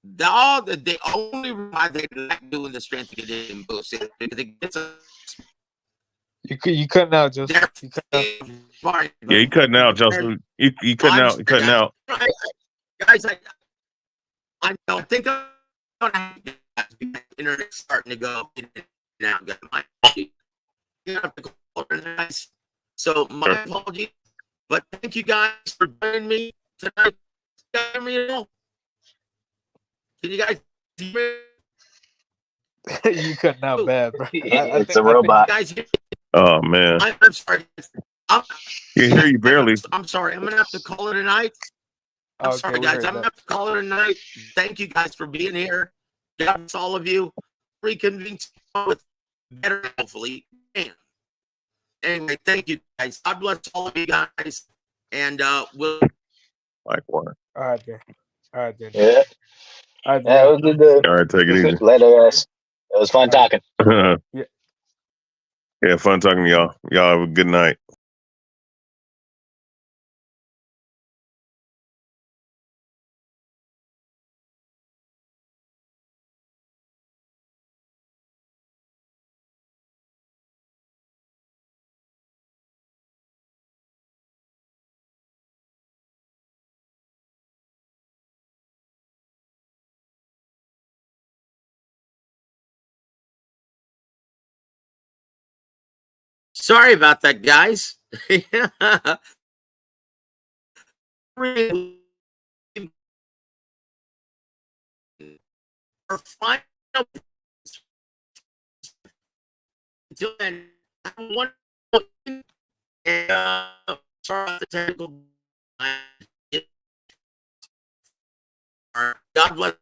they only why they like doing the strength and conditioning bullshit because it gets a. You cutting out, Joseph. You cutting out, Joseph. You cutting out. You cutting out. Guys, I don't think I'm gonna internet's starting to go now. My you have to call it nice. So my apologies, but thank you guys for joining me tonight. Can you guys hear me? You cutting out bad, bro. It's a robot. Guys, Oh man, I'm sorry. you hear you barely. I'm sorry. I'm gonna have to call it a night. I'm Okay, sorry, we guys. heard I'm gonna that. have to call it a night. Thank you guys for being here. God bless all of you. Reconvene with better, hopefully. Anyway, thank you guys. God bless all of you guys. And we'll Like what? All right, then. All right, then. Yeah, All right, yeah, it y'all. was good. To, All right, take it easy. later, guys. It was fun All right. talking. Yeah. Yeah, fun talking to y'all. Y'all have a good night. sorry about that, guys. Our final until then, have a wonderful evening. And sorry about the technical. God bless.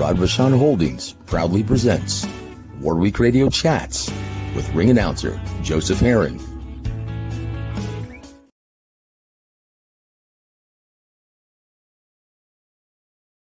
Rod Vachon Holdings proudly presents War Week Radio Chats with ring announcer Joseph Herring.